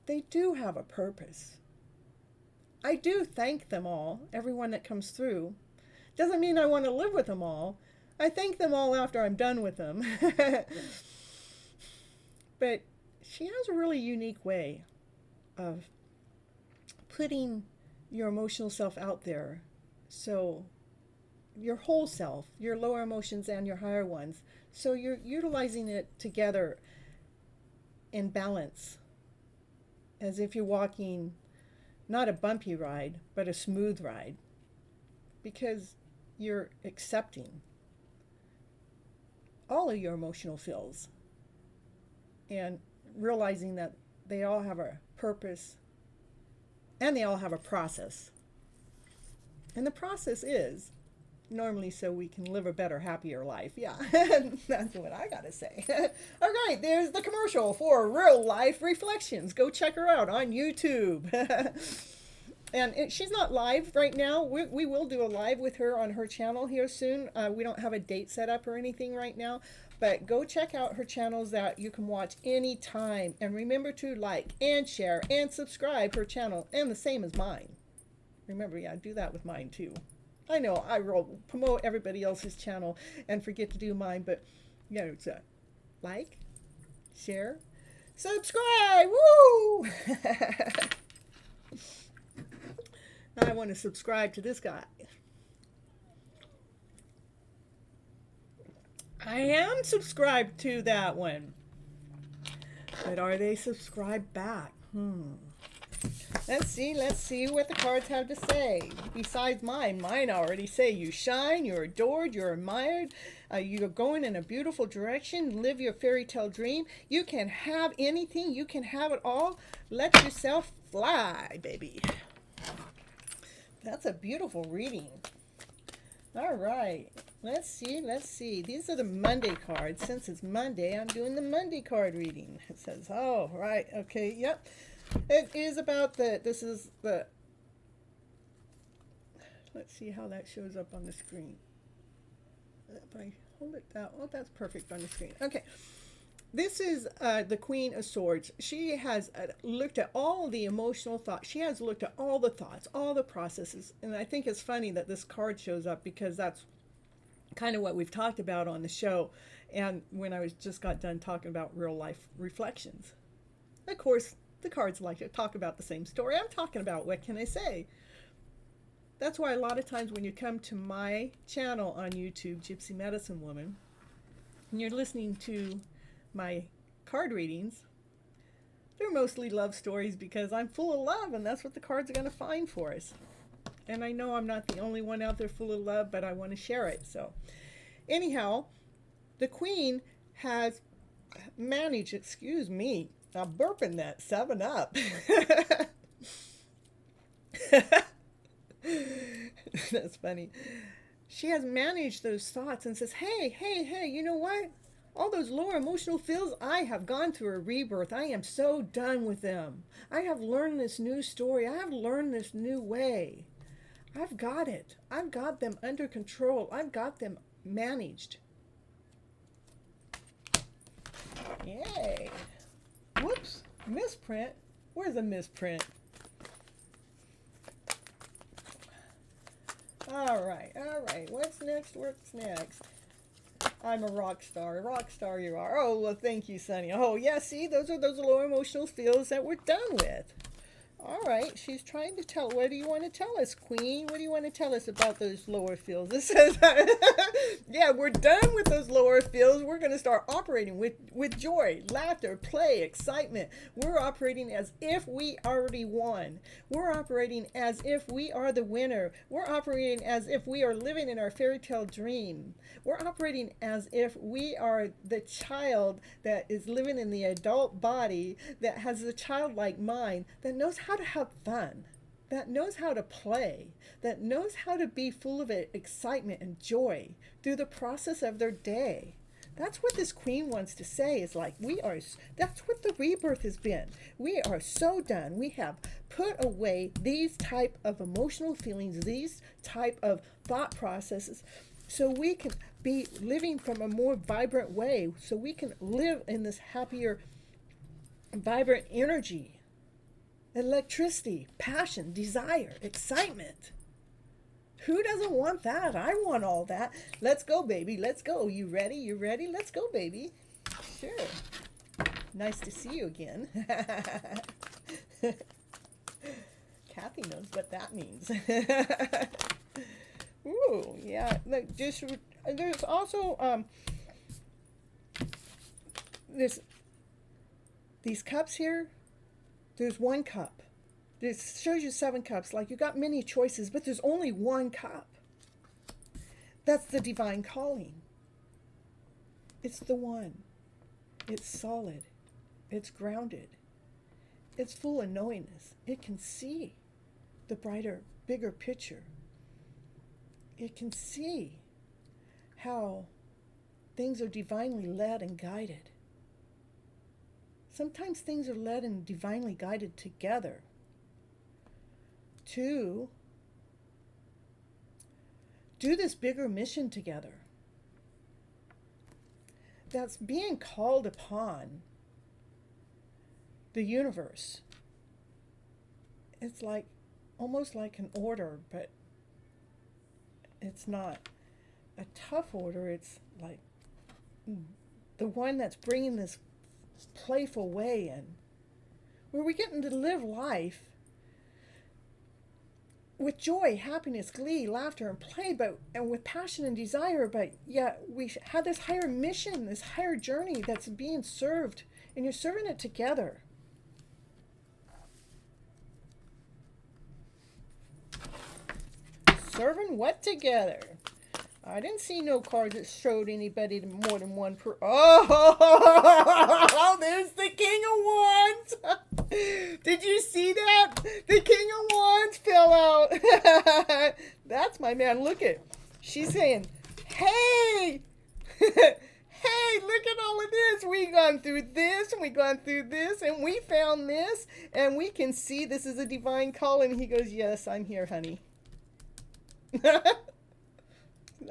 They do have a purpose. I do thank them all, everyone that comes through. Doesn't mean I want to live with them all. I thank them all after I'm done with them. But she has a really unique way of putting your emotional self out there. So your whole self, your lower emotions and your higher ones. So you're utilizing it together in balance, as if you're walking not a bumpy ride, but a smooth ride, because you're accepting all of your emotional feels and realizing that they all have a purpose and they all have a process. And the process is normally so we can live a better, happier life. Yeah, that's what I gotta say. All right, there's the commercial for Real Life Reflections. Go check her out on YouTube. And she's not live right now. We will do a live with her on her channel here soon. We don't have a date set up or anything right now, but go check out her channels that you can watch anytime. And remember to like and share and subscribe her channel, and the same as mine. Remember, yeah, do that with mine too. I know I will promote everybody else's channel and forget to do mine, but yeah, it's a like, share, subscribe. Woo! Now I want to subscribe to this guy. I am subscribed to that one, but are they subscribed back? Let's see what the cards have to say. Besides mine already say you shine, you're adored, you're admired, you're going in a beautiful direction, live your fairy tale dream. You can have anything, you can have it all. Let yourself fly, baby. That's a beautiful reading. All right, let's see. These are the Monday cards. Since it's Monday, I'm doing the Monday card reading. It says, oh, right, okay, yep. It is about this is the, let's see how that shows up on the screen. If I hold it down, oh, that's perfect on the screen. Okay, this is the Queen of Swords. She has looked at all the emotional thoughts. She has looked at all the thoughts, all the processes. And I think it's funny that this card shows up because that's kind of what we've talked about on the show. And when I was just got done talking about real life reflections. Of course, the cards like to talk about the same story I'm talking about. What can I say? That's why a lot of times when you come to my channel on YouTube, Gypsy Medicine Woman, and you're listening to my card readings, they're mostly love stories because I'm full of love, and that's what the cards are going to find for us. And I know I'm not the only one out there full of love, but I want to share it. So anyhow, the Queen has managed, excuse me, I'm burping that 7-Up. That's funny. She has managed those thoughts and says, hey, you know what? All those lower emotional feels, I have gone through a rebirth. I am so done with them. I have learned this new story. I have learned this new way. I've got it. I've got them under control. I've got them managed. Yay. Whoops. Misprint. Where's the misprint? All right. What's next? I'm a rock star. A rock star you are. Oh, well, thank you, Sonny. Oh, yeah, see, those are those low emotional feels that we're done with. All right, she's trying to tell. What do you want to tell us, Queen? What do you want to tell us about those lower feels? This says, yeah, we're done with those lower feels. We're going to start operating with joy, laughter, play, excitement. We're operating as if we already won. We're operating as if we are the winner. We're operating as if we are living in our fairy tale dream. We're operating as if we are the child that is living in the adult body, that has a childlike mind, that knows how to have fun, that knows how to play, that knows how to be full of excitement and joy through the process of their day. That's what this Queen wants to say, is like, that's what the rebirth has been. We are so done. We have put away these type of emotional feelings, these type of thought processes, so we can be living from a more vibrant way, so we can live in this happier, vibrant energy, electricity, passion, desire, excitement. Who doesn't want that? I want all that. Let's go, baby. Let's go. You ready? You ready? Let's go, baby. Sure. Nice to see you again. Kathy knows what that means. Ooh, yeah. Look, just there's also these cups here. There's one cup. This shows you 7 cups. Like, you got many choices, but there's only one cup. That's the divine calling. It's the one. It's solid. It's grounded. It's full of knowingness. It can see the brighter, bigger picture. It can see how things are divinely led and guided. Sometimes things are led and divinely guided together to do this bigger mission together that's being called upon the universe. It's like almost like an order, but it's not a tough order. It's like the one that's bringing this playful way in, where we're getting to live life with joy, happiness, glee, laughter, and play, and with passion and desire, but yet we have this higher mission, this higher journey that's being served, and you're serving it together. Serving what together? I didn't see no cards that showed anybody more than one per. Oh, there's the King of Wands. Did you see that? The King of Wands fell out. That's my man. Look at. She's saying, hey, hey, look at all of this. We've gone through this, and we've gone through this, and we found this, and we can see this is a divine call. And he goes, yes, I'm here, honey.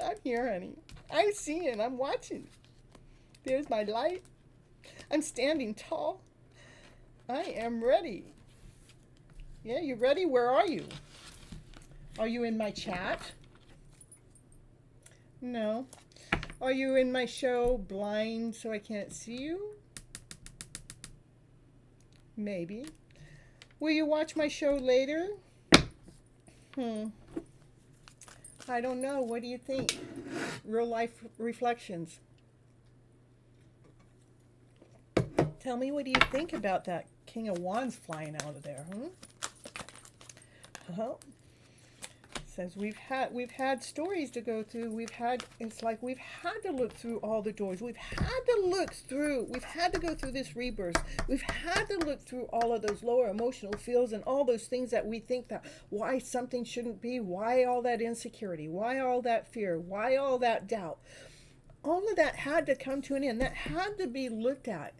I'm here, honey. I see it. I'm watching. There's my light. I'm standing tall. I am ready. Yeah, you ready? Where are you? Are you in my chat? No. Are you in my show blind so I can't see you? Maybe. Will you watch my show later? I don't know. What do you think? Real life reflections. Tell me, what do you think about that King of Wands flying out of there? Well, says we've had stories to go through. It's like we've had to look through all the doors. We've had to go through this rebirth. We've had to look through all of those lower emotional feels and all those things that we think that why something shouldn't be, why all that insecurity, why all that fear, why all that doubt. All of that had to come to an end. That had to be looked at.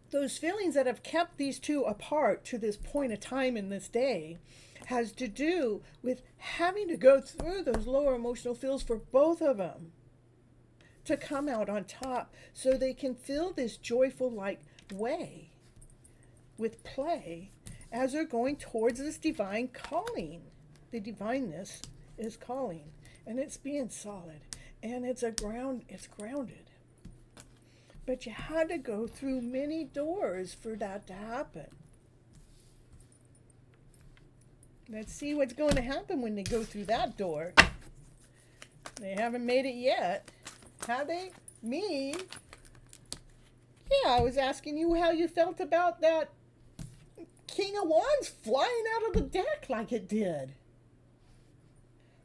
Those feelings that have kept these two apart to this point of time in this day has to do with having to go through those lower emotional feels for both of them to come out on top so they can feel this joyful like way with play as they're going towards this divine calling. The divineness is calling, and it's being solid, and it's grounded. But you had to go through many doors for that to happen. Let's see what's going to happen when they go through that door. They haven't made it yet. Have they? Me? Yeah, I was asking you how you felt about that King of Wands flying out of the deck like it did.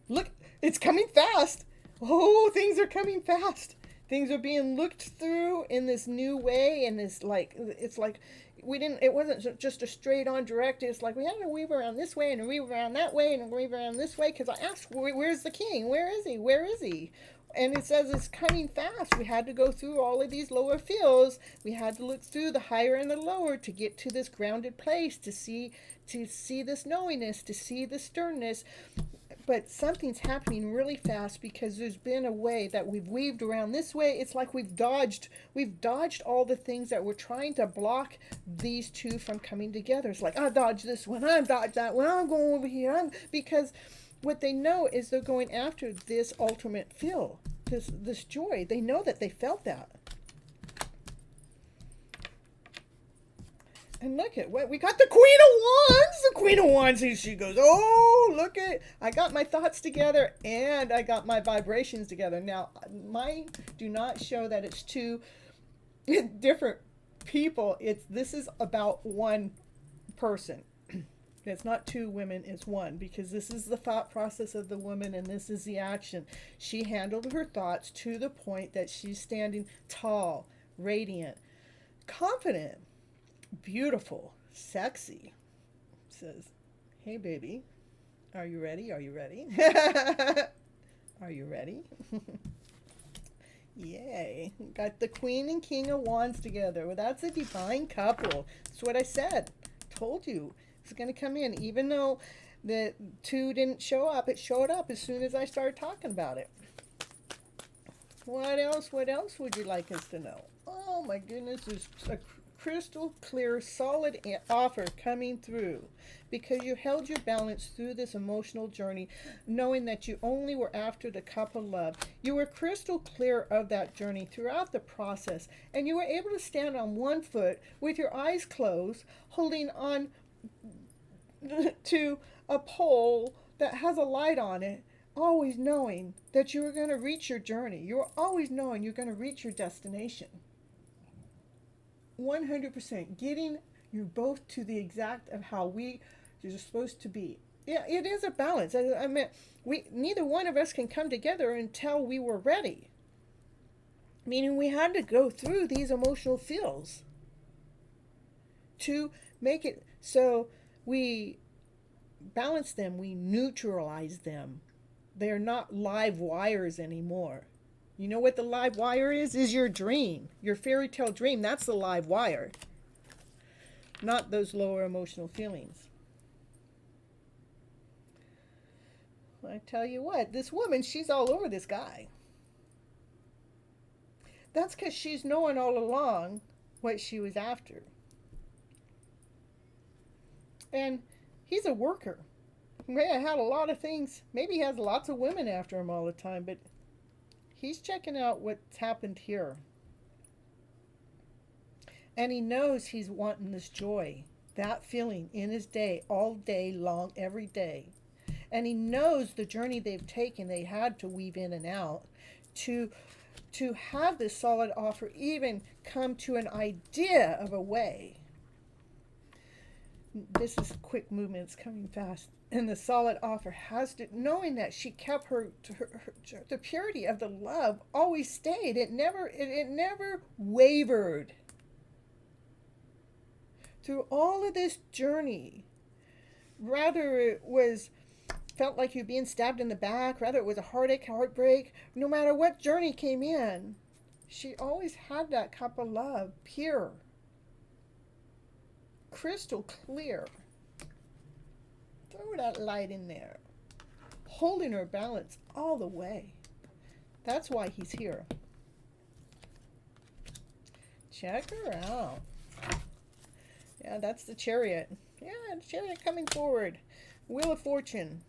Look, it's coming fast. Oh, things are coming fast. Things are being looked through in this new way, and this it's like it wasn't just a straight on direct. It's like we had to weave around this way and weave around that way and weave around this way, because I asked, where's the king? Where is he? Where is he? And it says it's coming fast. We had to go through all of these lower feels. We had to look through the higher and the lower to get to this grounded place, to see this knowingness, to see the sternness. But something's happening really fast because there's been a way that we've weaved around this way. It's like we've dodged all the things that were trying to block these two from coming together. It's like, I dodged this one, I dodged that one, I'm going over here. Because what they know is they're going after this ultimate feel, this joy. They know that they felt that. And look at what we got, the Queen of Wands. The Queen of Wands, here she goes. Oh, look at, I got my thoughts together and I got my vibrations together. Now, mine do not show that it's two different people. This is about one person. It's not two women, it's one, because this is the thought process of the woman and this is the action. She handled her thoughts to the point that she's standing tall, radiant, confident, beautiful, sexy. Says, hey baby, are you ready? Are you ready? Are you ready? Yay. Got the Queen and King of Wands together. Well, that's a divine couple. That's what I said. Told you. It's going to come in. Even though the two didn't show up, it showed up as soon as I started talking about it. What else? What else would you like us to know? Oh my goodness, there's a crystal clear, solid offer coming through because you held your balance through this emotional journey, knowing that you only were after the cup of love. You were crystal clear of that journey throughout the process, and you were able to stand on one foot with your eyes closed, holding on to a pole that has a light on it, always knowing that you were going to reach your journey. You were always knowing you're going to reach your destination. 100% getting you both to the exact of how you're supposed to be. Yeah, it is a balance. I mean, neither one of us can come together until we were ready. Meaning we had to go through these emotional feels to make it so we balance them, we neutralize them. They're not live wires anymore. You know what the live wire is? Is your dream, your fairy tale dream. That's the live wire, not those lower emotional feelings. I tell you what, this woman, she's all over this guy. That's because she's knowing all along what she was after. And he's a worker. May have had a lot of things. Maybe he has lots of women after him all the time, but He's checking out what's happened here. And he knows he's wanting this joy, that feeling in his day, all day long, every day. And he knows the journey they've taken, they had to weave in and out to have this solid offer even come to an idea of a way. This is quick movements coming fast. And the solid offer has to, knowing that she kept the purity of the love always stayed. It never wavered. Through all of this journey, rather it felt like you're being stabbed in the back, rather it was a heartache, heartbreak, no matter what journey came in, she always had that cup of love, pure, crystal clear. Throw that light in there, holding her balance all the way. That's why he's here. Check her out. Yeah, that's the Chariot. Yeah, the Chariot coming forward. Wheel of Fortune.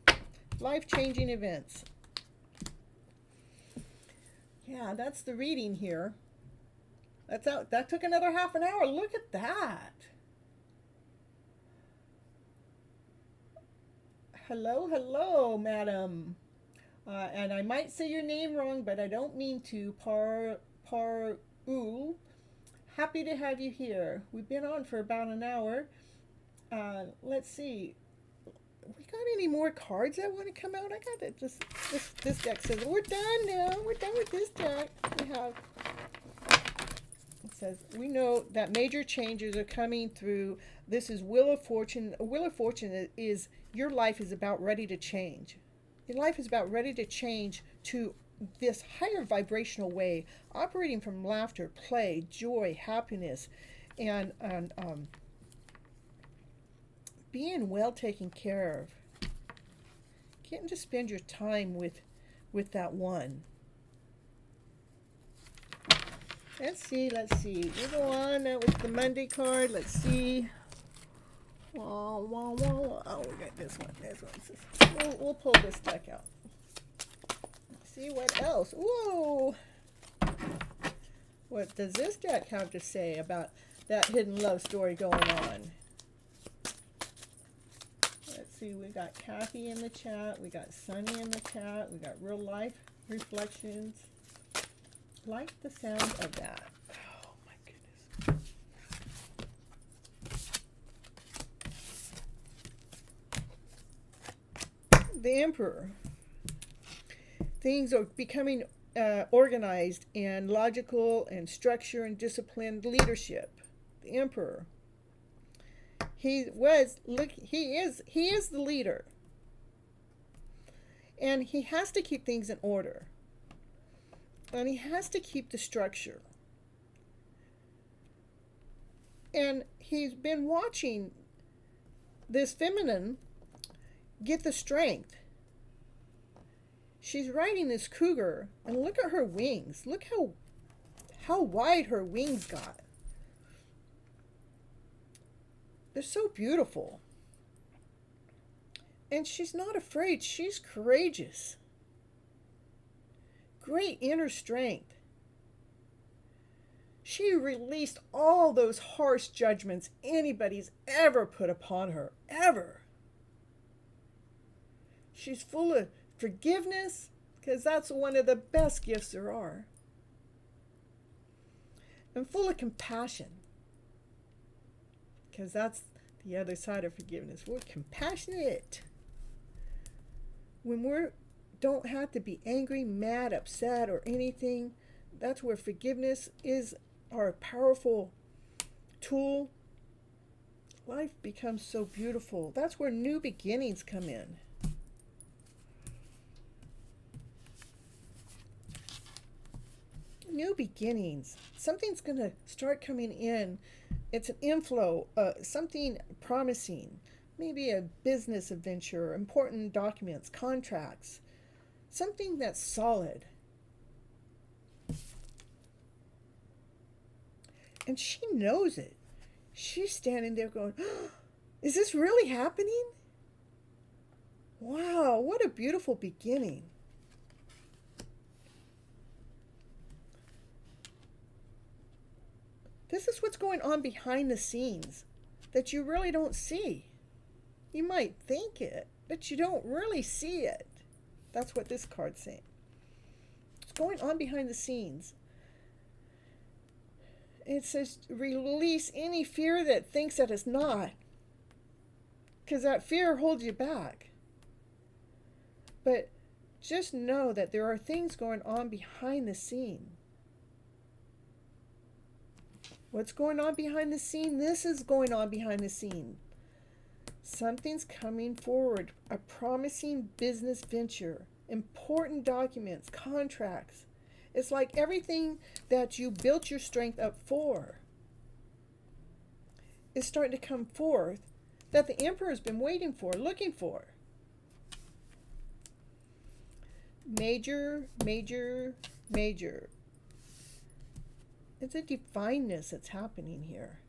Life-changing events. Yeah, that's the reading here. That's out. That took another half an hour. Look at that. Hello, hello, madam. And I might say your name wrong, but I don't mean to. Parul. Happy to have you here. We've been on for about an hour. Let's see. We got any more cards that want to come out? I got it. This deck says we're done now. We're done with this deck. We have. It says we know that major changes are coming through. This is Wheel of Fortune. A Wheel of Fortune is your life is about ready to change. Your life is about ready to change to this higher vibrational way, operating from laughter, play, joy, happiness, and being well taken care of. Getting to spend your time with that one. Let's see. We go on. That was the Monday card. Let's see. Oh, we got this one. We'll pull this deck out. See what else. Whoa! What does this deck have to say about that hidden love story going on? Let's see, we got Kathy in the chat, we got Sunny in the chat, we got real life reflections. Like the sound of that. Oh my goodness. The Emperor. Things are becoming organized and logical and structure and disciplined leadership. The Emperor. He is the leader. And he has to keep things in order. And he has to keep the structure. And he's been watching this feminine get the strength. She's riding this cougar, and look at her wings. Look how wide her wings got. They're so beautiful. And she's not afraid. She's courageous. Great inner strength. She released all those harsh judgments anybody's ever put upon her, ever. She's full of forgiveness, because that's one of the best gifts there are. And full of compassion, because that's the other side of forgiveness. We're compassionate. When we don't have to be angry, mad, upset, or anything, that's where forgiveness is our powerful tool. Life becomes so beautiful. That's where new beginnings come in. New beginnings. Something's going to start coming in. It's an inflow, something promising. Maybe a business adventure, important documents, contracts. Something that's solid. And she knows it. She's standing there going, oh, is this really happening? Wow, what a beautiful beginning. This is what's going on behind the scenes that you really don't see. You might think it, but you don't really see it. That's what this card's saying. It's going on behind the scenes. It says release any fear that thinks that it's not. Because that fear holds you back. But just know that there are things going on behind the scene. What's going on behind the scene? This is going on behind the scene. Something's coming forward. A promising business venture. Important documents. Contracts. It's like everything that you built your strength up for is starting to come forth that the Emperor has been waiting for, looking for. Major, major, major. It's a divineness that's happening here.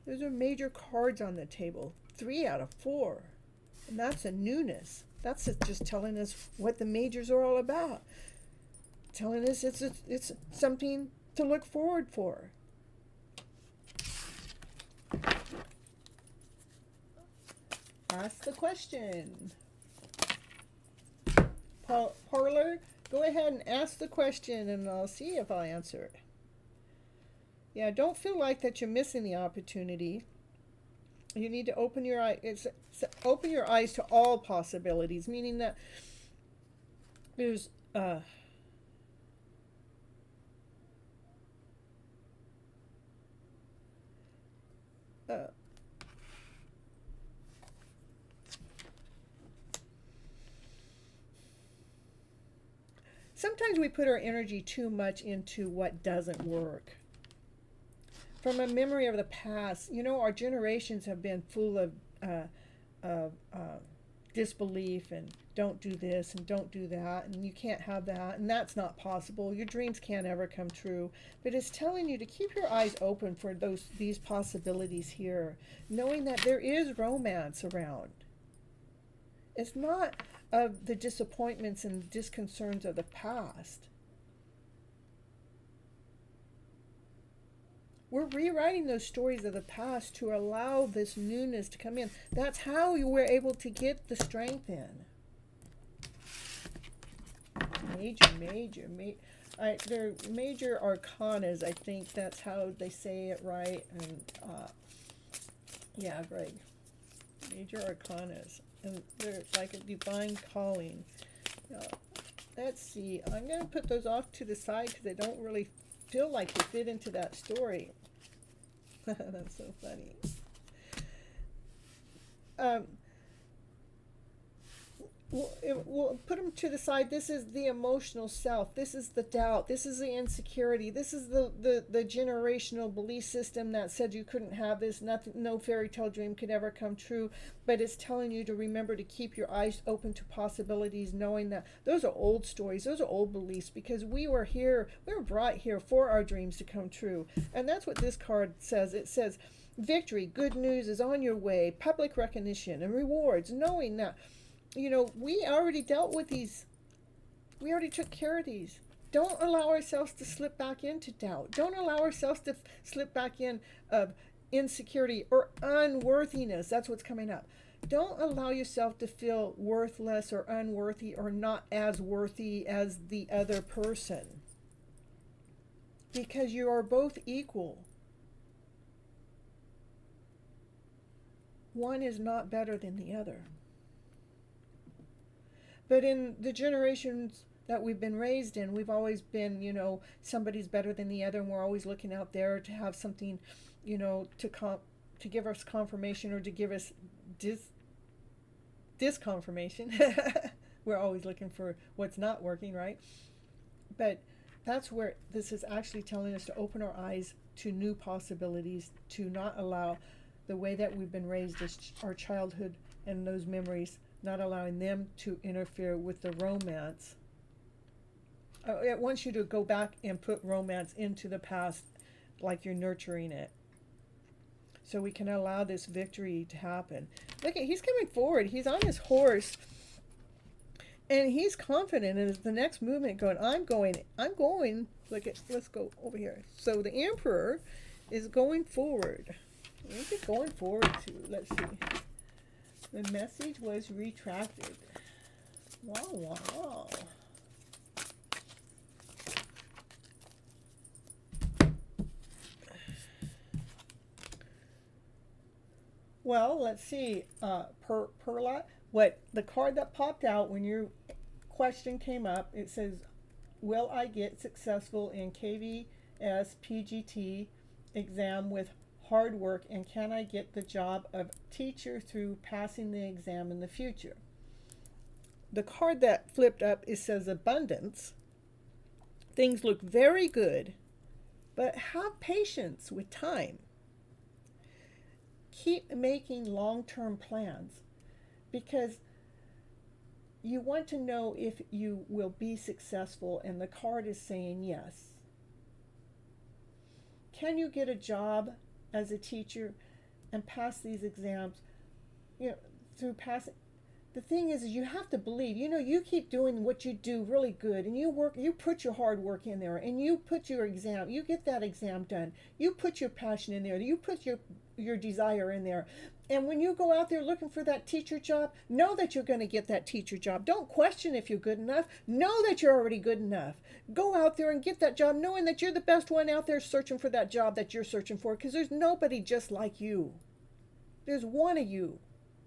Those are major cards on the table. 3 out of 4. And that's a newness. That's just telling us what the majors are all about. Telling us it's something to look forward for. Ask the question. Parlor, go ahead and ask the question and I'll see if I'll answer it. Yeah, don't feel like that you're missing the opportunity. You need to open your eyes. Open your eyes to all possibilities, meaning that there's sometimes we put our energy too much into what doesn't work. From a memory of the past, you know, our generations have been full of disbelief and don't do this and don't do that and you can't have that and that's not possible. Your dreams can't ever come true. But it's telling you to keep your eyes open for these possibilities here, knowing that there is romance around. It's not of the disappointments and disconcerts of the past. We're rewriting those stories of the past to allow this newness to come in. That's how you were able to get the strength in. They're major arcanas. I think that's how they say it right. And yeah, Greg. Major arcanas. And they're like a divine calling. Let's see. I'm going to put those off to the side because I don't really feel like they fit into that story. That's so funny. We'll put them to the side. This is the emotional self. This is the doubt. This is the insecurity. This is the generational belief system that said you couldn't have this. Nothing, no fairy tale dream could ever come true. But it's telling you to remember to keep your eyes open to possibilities, knowing that those are old stories. Those are old beliefs because we were here. We were brought here for our dreams to come true. And that's what this card says. It says, victory, good news is on your way, public recognition and rewards, knowing that, you know, we already dealt with these. We already took care of these. Don't allow ourselves to slip back into doubt. Don't allow ourselves to slip back in of insecurity or unworthiness. That's what's coming up. Don't allow yourself to feel worthless or unworthy or not as worthy as the other person. Because you are both equal. One is not better than the other. But in the generations that we've been raised in, we've always been, you know, somebody's better than the other, and we're always looking out there to have something, you know, to give us confirmation or to give us disconfirmation. We're always looking for what's not working, right? But that's where this is actually telling us to open our eyes to new possibilities, to not allow the way that we've been raised as our childhood and those memories, not allowing them to interfere with the romance. It wants you to go back and put romance into the past like you're nurturing it. So we can allow this victory to happen. Look, he's coming forward. He's on his horse. And he's confident in the next movement going, I'm going. Look at, let's go over here. So the emperor is going forward. Where's it going forward to? Let's see. The message was retracted. Wow, wow. Well, let's see. Perla, what the card that popped out when your question came up, it says, will I get successful in KVS PGT exam with hard work, and can I get the job of teacher through passing the exam in the future? The card that flipped up, it says abundance. Things look very good, but have patience with time. Keep making long-term plans, because you want to know if you will be successful, and the card is saying yes. Can you get a job as a teacher and pass these exams? Through passing. The thing is you have to believe. You keep doing what you do really good, and you put your hard work in there, and you put your exam, you get that exam done. You put your passion in there. You put your desire in there. And when you go out there looking for that teacher job, know that you're going to get that teacher job. Don't question if you're good enough. Know that you're already good enough. Go out there and get that job, knowing that you're the best one out there searching for that job that you're searching for, because there's nobody just like you. There's one of you,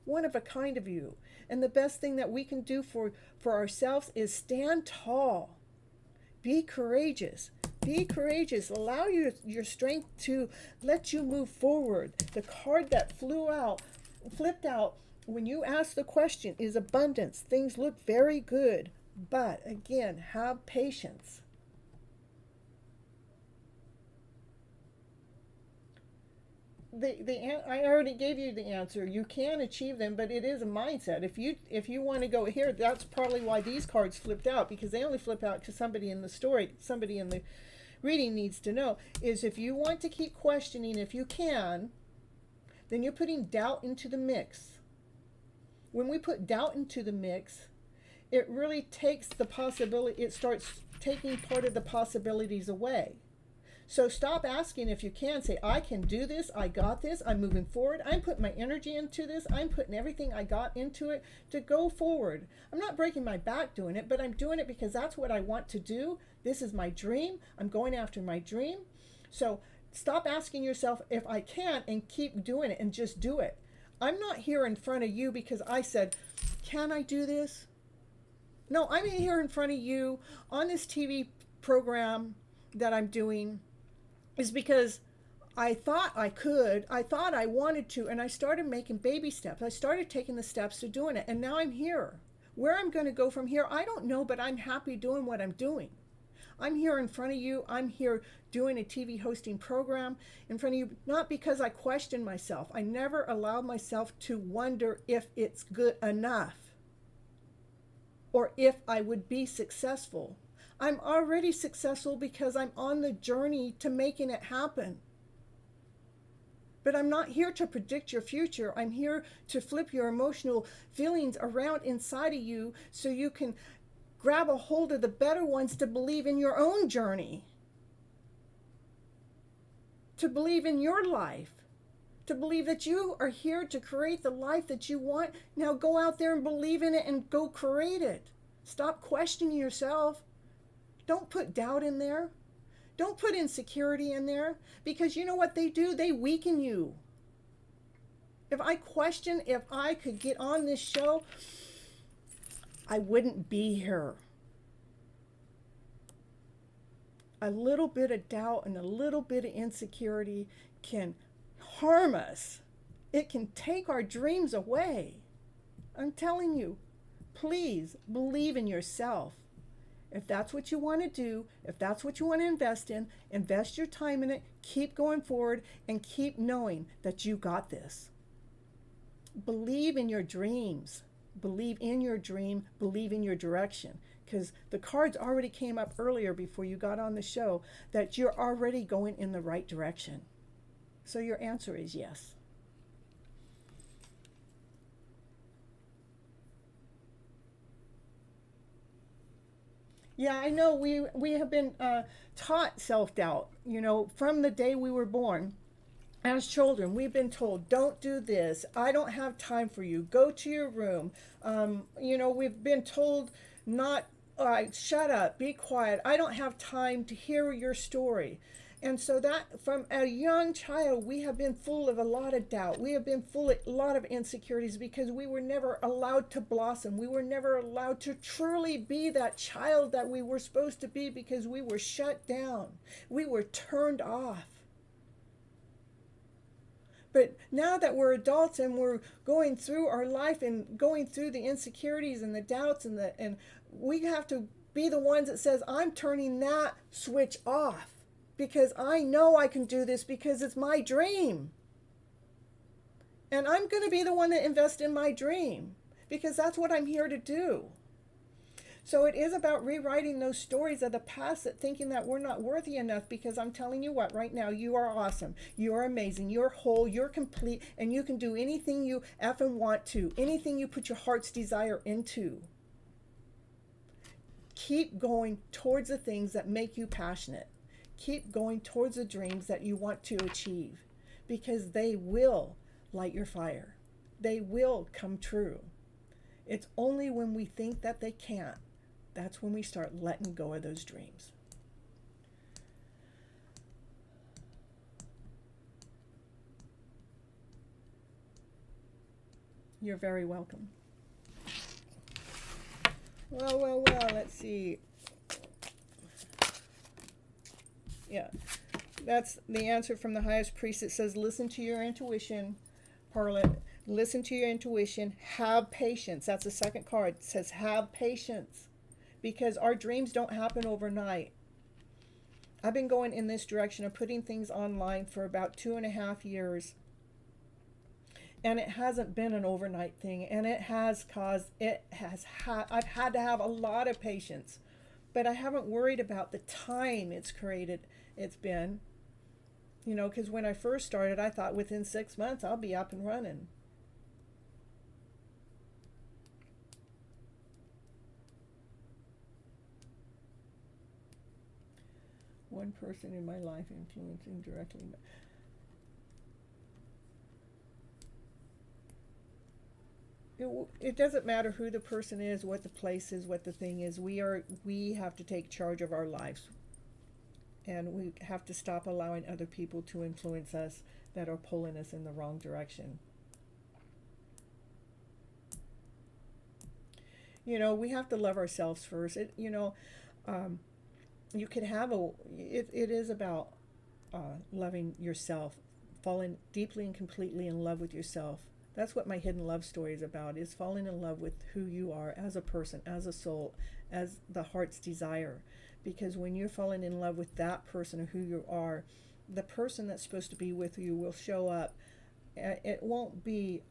one of a kind of you. And the best thing that we can do for ourselves is stand tall. Be courageous. Be courageous. Allow your strength to let you move forward. The card that flipped out when you asked the question is abundance. Things look very good, but again, have patience. I already gave you the answer. You can achieve them, but it is a mindset. If you want to go here, that's probably why these cards flipped out, because they only flip out to somebody in the story, somebody in the reading needs to know, is if you want to keep questioning if you can, then you're putting doubt into the mix. When we put doubt into the mix, it really takes the possibility, it starts taking part of the possibilities away. So stop asking if you can. Say, I can do this. I got this. I'm moving forward. I'm putting my energy into this. I'm putting everything I got into it to go forward. I'm not breaking my back doing it, but I'm doing it because that's what I want to do. This is my dream. I'm going after my dream. So stop asking yourself if I can, and keep doing it, and just do it. I'm not here in front of you because I said, can I do this? No, I'm here in front of you on this TV program that I'm doing is because I thought I could, I thought I wanted to, and I started making baby steps. I started taking the steps to doing it, and now I'm here. Where I'm going to go from here, I don't know, but I'm happy doing what I'm doing. I'm here in front of you. I'm here doing a TV hosting program in front of you, not because I question myself. I never allowed myself to wonder if it's good enough or if I would be successful. I'm already successful because I'm on the journey to making it happen. But I'm not here to predict your future. I'm here to flip your emotional feelings around inside of you so you can grab a hold of the better ones to believe in your own journey, to believe in your life, to believe that you are here to create the life that you want. Now go out there and believe in it and go create it. Stop questioning yourself. Don't put doubt in there. Don't put insecurity in there, because you know what they do? They weaken you. If I question if I could get on this show, I wouldn't be here. A little bit of doubt and a little bit of insecurity can harm us. It can take our dreams away. I'm telling you, please believe in yourself. If that's what you want to do, if that's what you want to invest in, invest your time in it, keep going forward, and keep knowing that you got this. Believe in your dreams. Believe in your dream. Believe in your direction. Because the cards already came up earlier before you got on the show that you're already going in the right direction. So your answer is yes. Yeah, I know we have been taught self-doubt, from the day we were born. As children, we've been told, don't do this. I don't have time for you. Go to your room. We've been told not, shut up, be quiet. I don't have time to hear your story. And so that from a young child, we have been full of a lot of doubt. We have been full of a lot of insecurities because we were never allowed to blossom. We were never allowed to truly be that child that we were supposed to be because we were shut down. We were turned off. But now that we're adults and we're going through our life and going through the insecurities and the doubts and we have to be the ones that says, I'm turning that switch off because I know I can do this because it's my dream. And I'm going to be the one that invests in my dream because that's what I'm here to do. So it is about rewriting those stories of the past, that thinking that we're not worthy enough, because I'm telling you what, right now, you are awesome. You're amazing. You're whole. You're complete. And you can do anything you effing want to, anything you put your heart's desire into. Keep going towards the things that make you passionate. Keep going towards the dreams that you want to achieve, because they will light your fire. They will come true. It's only when we think that they can't, that's when we start letting go of those dreams. You're very welcome. Well, let's see. Yeah, that's the answer from the highest priest. It says, listen to your intuition, Parlet. Listen to your intuition. Have patience. That's the second card. It says, have patience. Because our dreams don't happen overnight. I've been going in this direction of putting things online for about 2.5 years. And it hasn't been an overnight thing. And I've had to have a lot of patience. But I haven't worried about the time it's been. Because when I first started, I thought within 6 months I'll be up and running. One person in my life influencing directly. It doesn't matter who the person is, what the place is, what the thing is. We have to take charge of our lives. And we have to stop allowing other people to influence us that are pulling us in the wrong direction. We have to love ourselves first. You could have it is about loving yourself, falling deeply and completely in love with yourself. That's what my hidden love story is about, is falling in love with who you are as a person, as a soul, as the heart's desire. Because when you're falling in love with that person or who you are, the person that's supposed to be with you will show up. It won't be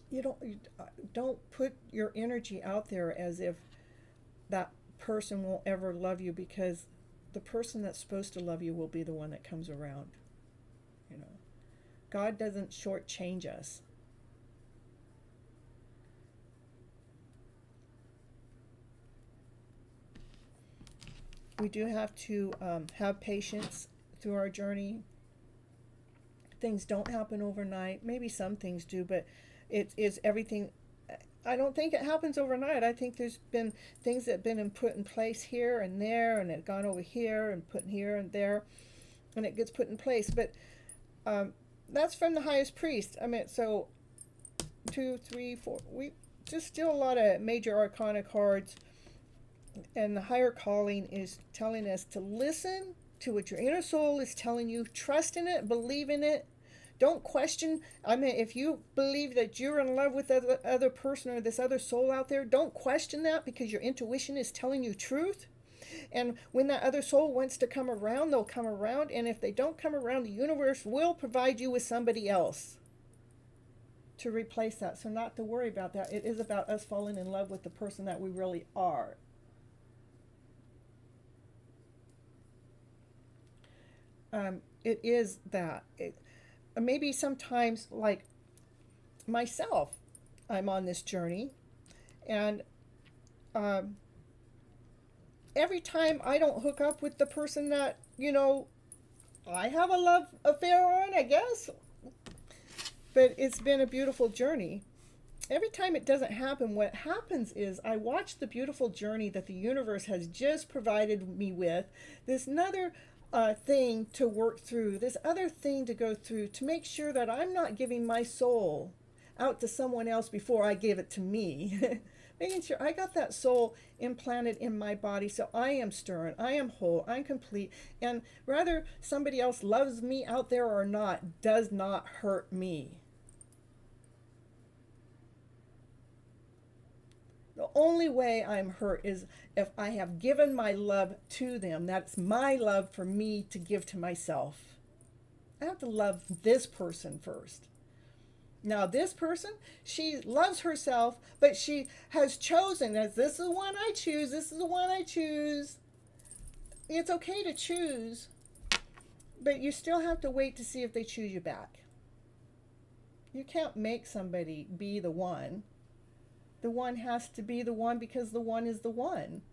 you don't put your energy out there as if that person won't ever love you, because the person that's supposed to love you will be the one that comes around. God doesn't shortchange us. We do have to have patience through our journey. Things don't happen overnight. Maybe some things do, but it is everything. I don't think it happens overnight. I think there's been things that have been put in place here and there, and it gone over here and put here and there, and it gets put in place. But that's from the highest priest. So 2, 3, 4. We just still a lot of major arcana cards, and the higher calling is telling us to listen to what your inner soul is telling you. Trust in it, believe in it. Don't question. If you believe that you're in love with the other person or this other soul out there, don't question that, because your intuition is telling you truth. And when that other soul wants to come around, they'll come around. And if they don't come around, the universe will provide you with somebody else to replace that. So not to worry about that. It is about us falling in love with the person that we really are. It is that. Maybe sometimes, like myself, I'm on this journey, and every time I don't hook up with the person that, I have a love affair on, I guess. But it's been a beautiful journey. Every time it doesn't happen, what happens is I watch the beautiful journey that the universe has just provided me with, this another thing to work through, this other thing to go through, to make sure that I'm not giving my soul out to someone else before I give it to me. Making sure I got that soul implanted in my body, so I am stern, I am whole, I'm complete, and whether somebody else loves me out there or not does not hurt me. The only way I'm hurt is if I have given my love to them. That's my love for me to give to myself. I have to love this person first. Now, this person, she loves herself, but she has chosen as this is the one I choose, this is the one I choose. It's okay to choose, but you still have to wait to see if they choose you back. You can't make somebody be the one. The one has to be the one because the one is the one.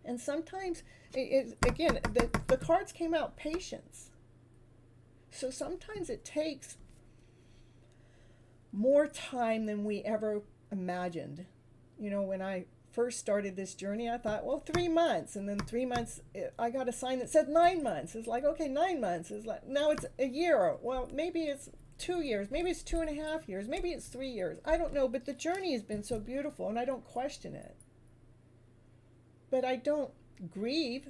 And sometimes, again, the cards came out patience. So sometimes it takes more time than we ever imagined. When I first started this journey, I thought, well, 3 months. And then 3 months, I got a sign that said 9 months. It's like, okay, 9 months. It's like, now it's a year. Well, maybe it's 2 years, maybe it's 2.5 years, maybe it's 3 years. I don't know, but the journey has been so beautiful and I don't question it. But I don't grieve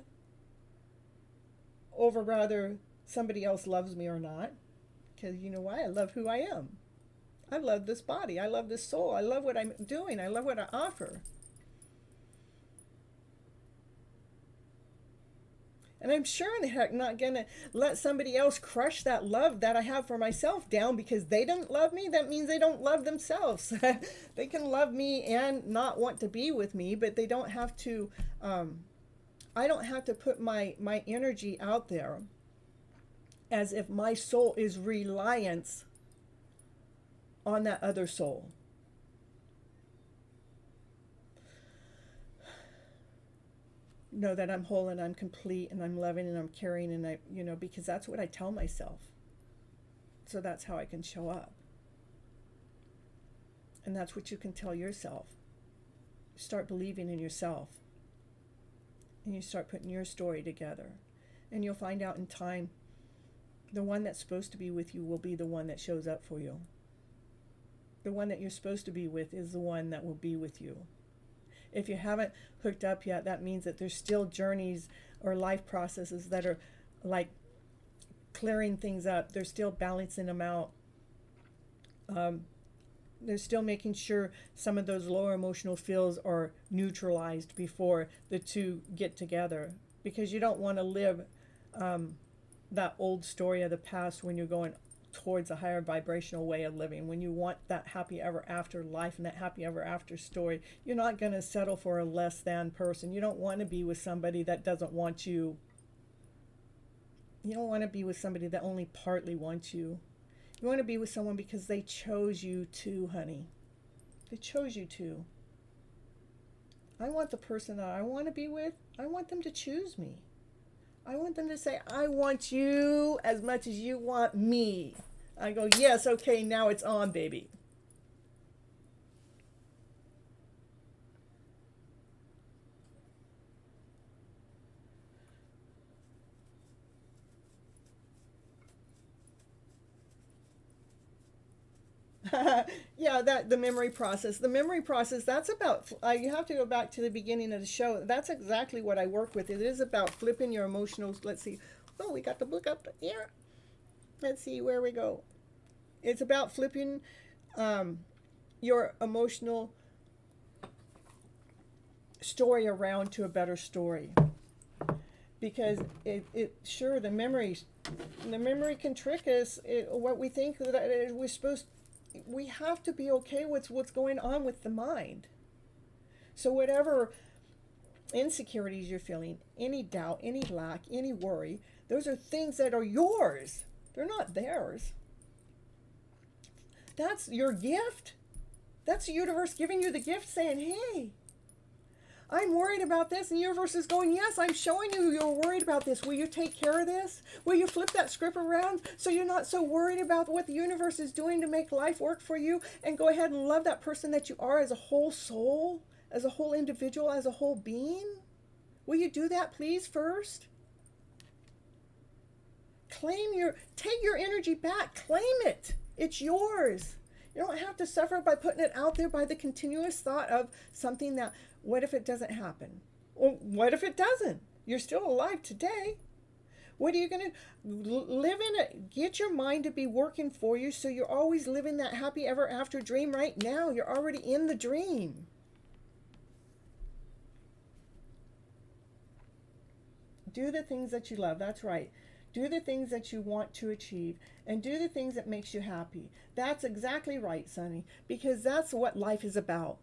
over whether somebody else loves me or not, because you know why? I love who I am. I love this body. I love this soul. I love what I'm doing. I love what I offer. And I'm sure in the heck not going to let somebody else crush that love that I have for myself down because they don't love me. That means they don't love themselves. They can love me and not want to be with me, but they don't have to, I don't have to put my energy out there as if my soul is reliance on that other soul. Know that I'm whole and I'm complete and I'm loving and I'm caring and I, because that's what I tell myself. So that's how I can show up. And that's what you can tell yourself. Start believing in yourself. And you start putting your story together. And you'll find out in time, the one that's supposed to be with you will be the one that shows up for you. The one that you're supposed to be with is the one that will be with you. If you haven't hooked up yet, that means that there's still journeys or life processes that are like clearing things up. They're still balancing them out. They're still making sure some of those lower emotional feels are neutralized before the two get together. Because you don't want to live that old story of the past when you're going towards a higher vibrational way of living. When you want that happy ever after life and that happy ever after story, you're not going to settle for a less than person. You don't want to be with somebody that doesn't want you. You don't want to be with somebody that only partly wants you. You want to be with someone because they chose you to, honey. They chose you to. I want the person that I want to be with, I want them to choose me. I want them to say, I want you as much as you want me. I go, yes, okay, now it's on, baby. Yeah, the memory process. The memory process, that's about, you have to go back to the beginning of the show. That's exactly what I work with. It is about flipping your emotional, let's see. Oh, we got the book up here. Let's see where we go. It's about flipping your emotional story around to a better story. Because sure, the memory can trick us. What we think that we're supposed to, we have to be okay with what's going on with the mind. So whatever insecurities you're feeling, any doubt, any lack, any worry, those are things that are yours. They're not theirs. That's your gift. That's the universe giving you the gift saying, hey, I'm worried about this. And the universe is going, yes, I'm showing you you're worried about this. Will you take care of this? Will you flip that script around so you're not so worried about what the universe is doing to make life work for you, and go ahead and love that person that you are as a whole soul, as a whole individual, as a whole being? Will you do that, please, first? Take your energy back. Claim it. It's yours. You don't have to suffer by putting it out there by the continuous thought of something that, what if it doesn't happen? Well, what if it doesn't? You're still alive today. What are you going to live in it? Get your mind to be working for you so you're always living that happy ever after dream right now. You're already in the dream. Do the things that you love. That's right. Do the things that you want to achieve, and do the things that makes you happy. That's exactly right, Sonny, because that's what life is about.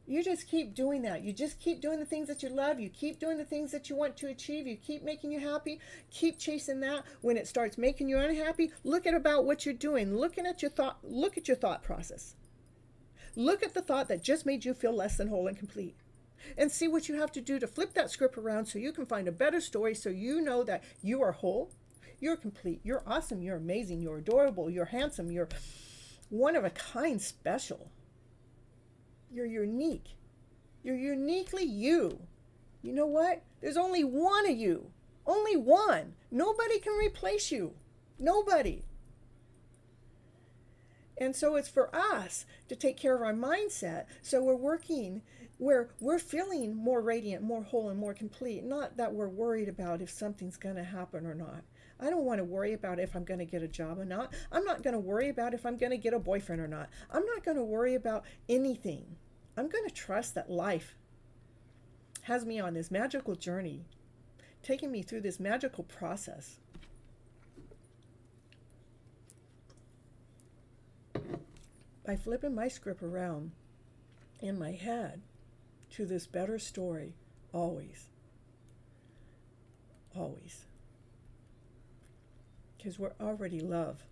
You just keep doing that. You just keep doing the things that you love. You keep doing the things that you want to achieve. You keep making you happy. Keep chasing that. When it starts making you unhappy, look at about what you're doing. Look at your thought process. Look at the thought that just made you feel less than whole and complete. And see what you have to do to flip that script around so you can find a better story, so you know that you are whole, you're complete, you're awesome, you're amazing, you're adorable, you're handsome, you're one of a kind, special. You're unique. You're uniquely you. You know what? There's only one of you. Only one. Nobody can replace you. Nobody. And so it's for us to take care of our mindset. So we're working where we're feeling more radiant, more whole, and more complete. Not that we're worried about if something's going to happen or not. I don't want to worry about if I'm going to get a job or not. I'm not going to worry about if I'm going to get a boyfriend or not. I'm not going to worry about anything. I'm going to trust that life has me on this magical journey, taking me through this magical process. By flipping my script around in my head to this better story, always. Always. Because we're already love.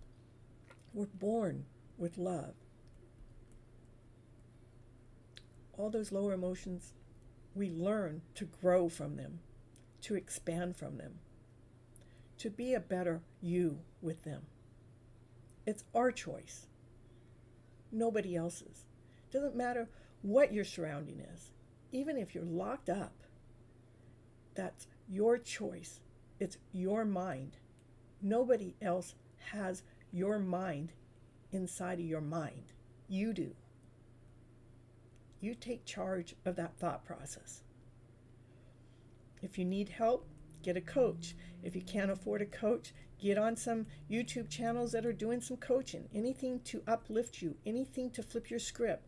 We're born with love. All those lower emotions, we learn to grow from them, to expand from them, to be a better you with them. It's our choice. Nobody else's. Doesn't matter what your surrounding is. Even if you're locked up, that's your choice. It's your mind. Nobody else has your mind inside of your mind. You do. You take charge of that thought process. If you need help, get a coach. If you can't afford a coach, get on some YouTube channels that are doing some coaching. Anything to uplift you, anything to flip your script.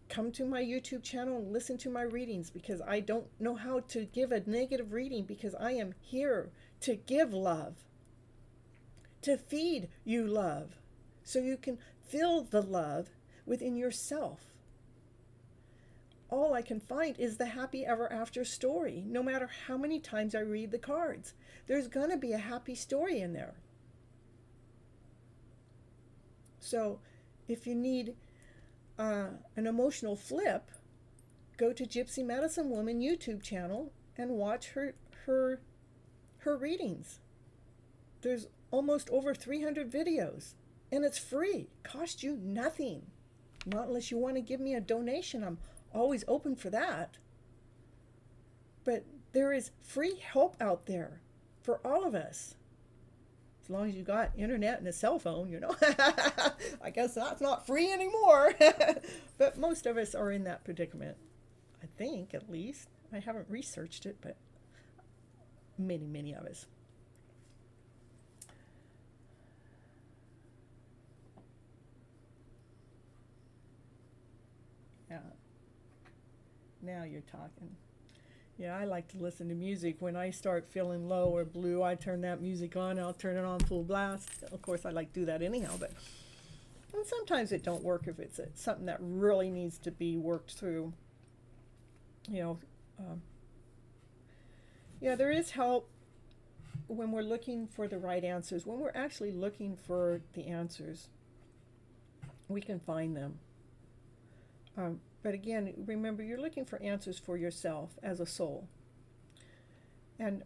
Come to my YouTube channel and listen to my readings, because I don't know how to give a negative reading, because I am here to give love, to feed you love, so you can feel the love within yourself. All I can find is the happy ever after story. No matter how many times I read the cards, there's going to be a happy story in there. So if you need an emotional flip, go to Gypsy Medicine Woman YouTube channel and watch her readings. There's almost over 300 videos, and it's free. Cost you nothing. Not unless you want to give me a donation. I'm always open for that. But there is free help out there for all of us. As long as you got internet and a cell phone, you know. I guess that's not free anymore. But most of us are in that predicament. I think, at least. I haven't researched it, but many of us. Yeah. Now you're talking. Yeah, I like to listen to music. When I start feeling low or blue, I turn that music on. I'll turn it on full blast. Of course, I like to do that anyhow, but and sometimes it don't work if it's something that really needs to be worked through. You know, yeah, there is help when we're looking for the right answers. When we're actually looking for the answers, we can find them. But again, remember, you're looking for answers for yourself as a soul. And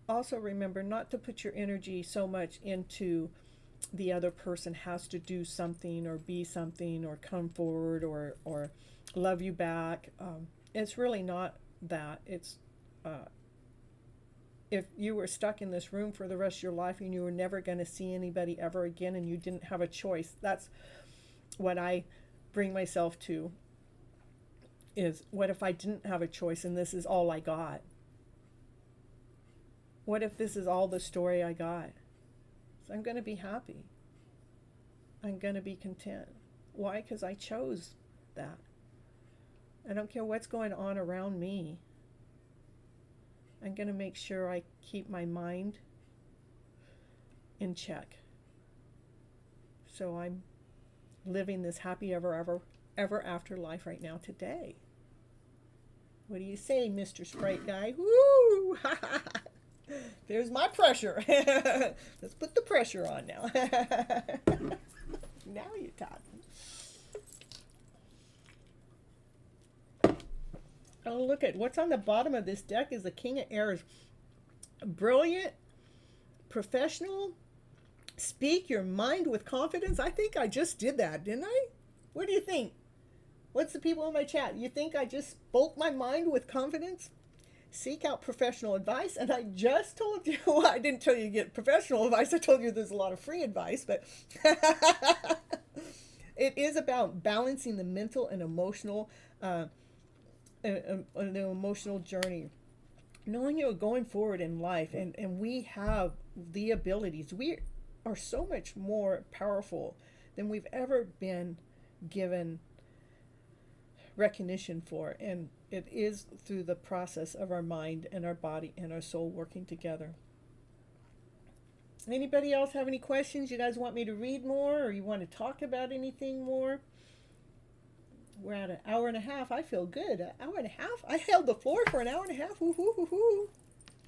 also remember not to put your energy so much into the other person has to do something or be something or come forward or love you back. It's really not that. It's if you were stuck in this room for the rest of your life and you were never going to see anybody ever again and you didn't have a choice, that's what I bring myself to, is what if I didn't have a choice and this is all I got? What if this is all the story I got? So I'm going to be happy. I'm going to be content. Why? Because I chose that. I don't care what's going on around me. I'm going to make sure I keep my mind in check. So I'm living this happy ever after life right now today. What do you say, Mr. Sprite Guy? Woo! There's my pressure. Let's put the pressure on now. Now you're talking. Oh, look at what's on the bottom of this deck is the King of Airs. Brilliant, professional, speak your mind with confidence. I think I just did that, didn't I? What do you think? What's the people in my chat? You think I just spoke my mind with confidence? Seek out professional advice. And I just told you, well, I didn't tell you to get professional advice. I told you there's a lot of free advice, but it is about balancing the mental and emotional the emotional journey, knowing you're going forward in life, and we have the abilities. We are so much more powerful than we've ever been given recognition for, and it is through the process of our mind and our body and our soul working together. Anybody else have any questions? You guys want me to read more, or you want to talk about anything more? We're at an hour and a half. I feel good. An hour and a half? I held the floor for an hour and a half. Woo-hoo-hoo-hoo.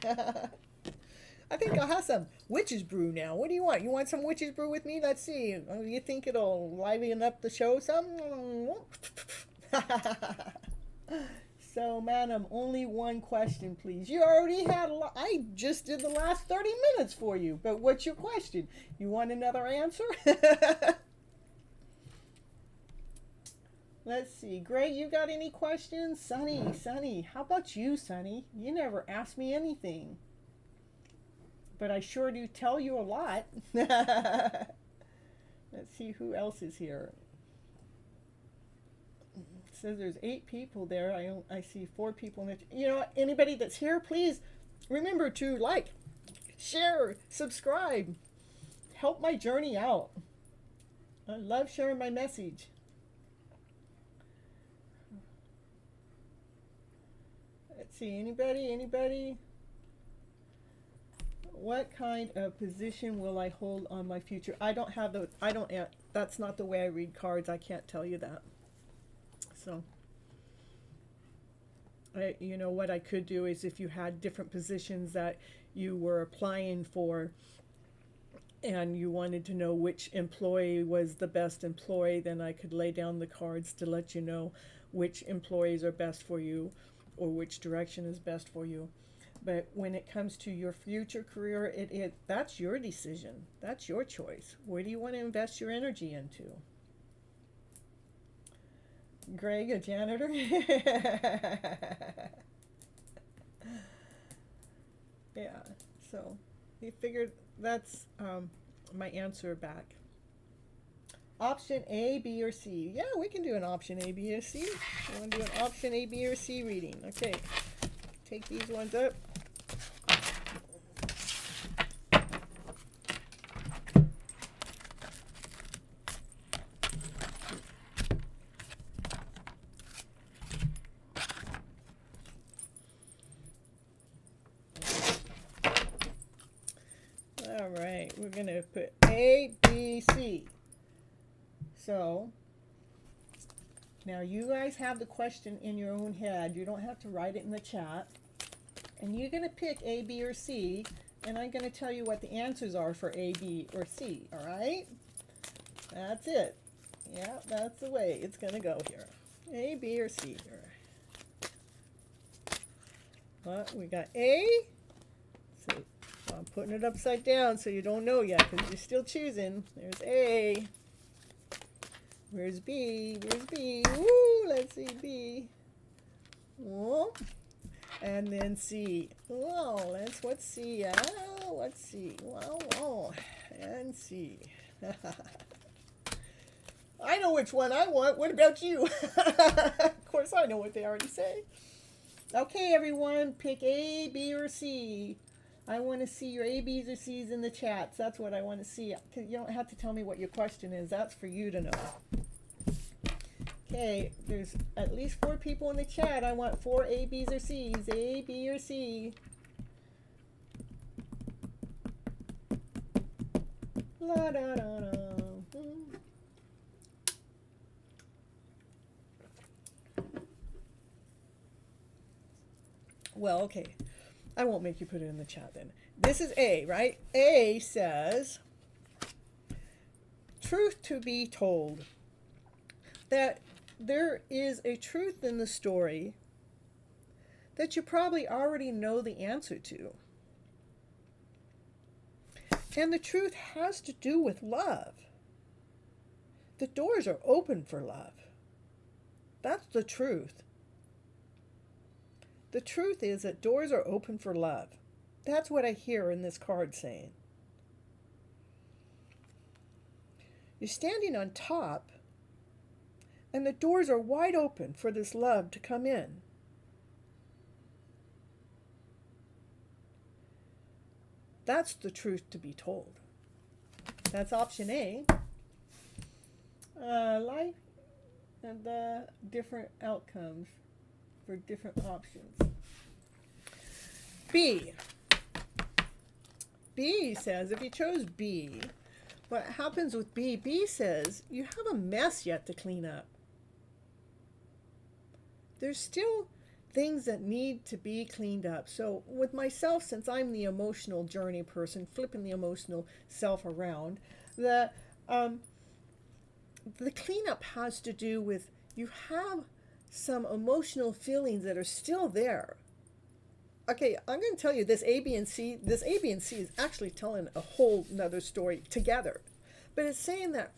I think I'll have some witch's brew now. What do you want? You want some witch's brew with me? Let's see. You think it'll liven up the show some? So, madam, only one question, please. You already had a lot. I just did the last 30 minutes for you. But what's your question? You want another answer? Let's see. Gray, you got any questions? Sunny, how about you, Sunny? You never asked me anything. But I sure do tell you a lot. Let's see who else is here. It says there's 8 people there. I see 4 people. You know, anybody that's here, please remember to like, share, subscribe. Help my journey out. I love sharing my message. Let's see, anybody? What kind of position will I hold on my future? That's not the way I read cards. I can't tell you that. So, you know, what I could do is if you had different positions that you were applying for and you wanted to know which employee was the best employee, then I could lay down the cards to let you know which employees are best for you or which direction is best for you. But when it comes to your future career, that's your decision. That's your choice. Where do you want to invest your energy into? Greg, a janitor? Yeah, so he figured that's my answer back. Option A, B, or C. Yeah, we can do an option A, B, or C. You want to do an option A, B, or C reading. Okay, take these ones up. All right, we're going to put A, B, C. So, now you guys have the question in your own head. You don't have to write it in the chat. And you're going to pick A, B, or C, and I'm going to tell you what the answers are for A, B, or C, all right? That's it. Yeah, that's the way it's going to go here. A, B, or C? Well, we got A. So I'm putting it upside down so you don't know yet because you're still choosing. There's A. Where's B? Where's B? Woo! Let's see B. Oh. And then C. Whoa, what's C? What's C? Whoa. And C. I know which one I want. What about you? Of course, I know what they already say. Okay, everyone, pick A, B, or C. I want to see your A, B's, or C's in the chats. That's what I want to see. You don't have to tell me what your question is. That's for you to know. Okay, there's at least 4 people in the chat. I want 4 A, B's, or C's. A, B, or C. La da da da. Well, okay. I won't make you put it in the chat then. This is A, right? A says, truth to be told. That there is a truth in the story that you probably already know the answer to. And the truth has to do with love. The doors are open for love. That's the truth. The truth is that doors are open for love. That's what I hear in this card saying. You're standing on top, and the doors are wide open for this love to come in. That's the truth to be told. That's option A. Life and the different outcomes for different options. B. B says, if you chose B, what happens with B? B says, you have a mess yet to clean up. There's still things that need to be cleaned up. So with myself, since I'm the emotional journey person, flipping the emotional self around, the cleanup has to do with you have some emotional feelings that are still there. Okay, I'm going to tell you this A, B, and C is actually telling a whole nother story together. But it's saying that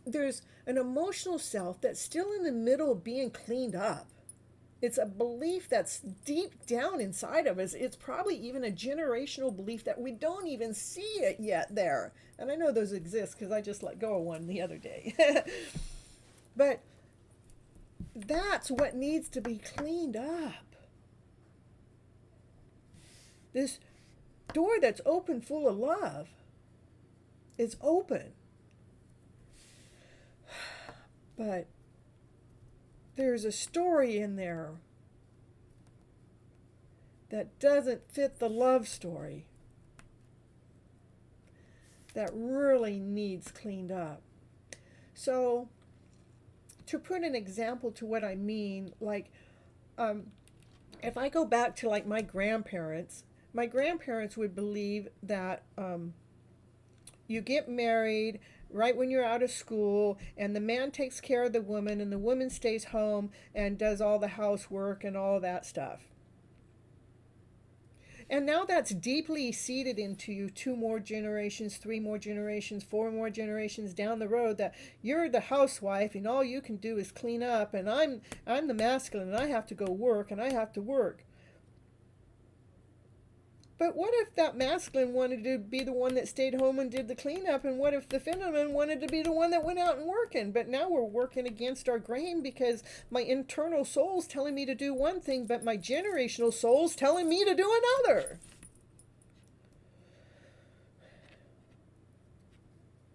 there's an emotional self that's still in the middle of being cleaned up. It's a belief that's deep down inside of us. It's probably even a generational belief that we don't even see it yet there. And I know those exist because I just let go of one the other day. But that's what needs to be cleaned up. This door that's open full of love is open. But there's a story in there that doesn't fit the love story that really needs cleaned up. So to put an example to what I mean, like if I go back to like my grandparents would believe that you get married right when you're out of school, and the man takes care of the woman, and the woman stays home and does all the housework and all that stuff. And now that's deeply seated into you 2 more generations, 3 more generations, 4 more generations down the road, that you're the housewife and all you can do is clean up, and I'm the masculine and I have to go work and I have to work. But what if that masculine wanted to be the one that stayed home and did the cleanup? And what if the feminine wanted to be the one that went out and working? But now we're working against our grain because my internal soul's telling me to do one thing, but my generational soul's telling me to do another.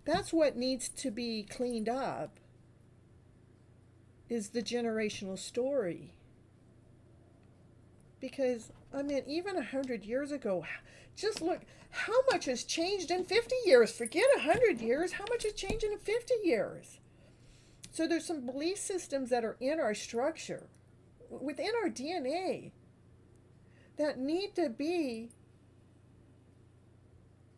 That's what needs to be cleaned up, is the generational story. Because I mean, even 100 years ago, just look how much has changed in 50 years. Forget 100 years, how much has changed in 50 years? So there's some belief systems that are in our structure, within our DNA, that need to be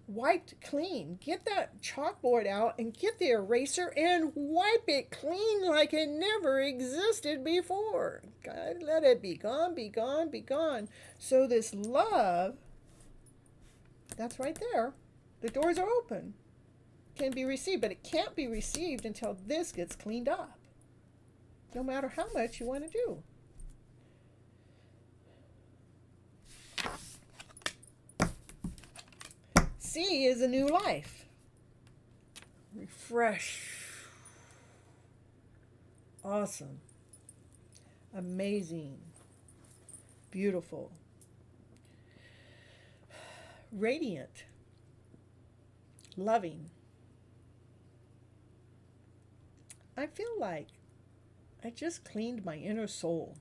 wiped clean. Get that chalkboard out and get the eraser and wipe it clean like it never existed before. God, let it be gone, be gone, be gone. So this love, that's right there. The doors are open. Can be received, but it can't be received until this gets cleaned up. No matter how much you want to do. C is a new life. Refresh. Awesome. Amazing. Beautiful. Radiant. Loving. I feel like I just cleaned my inner soul.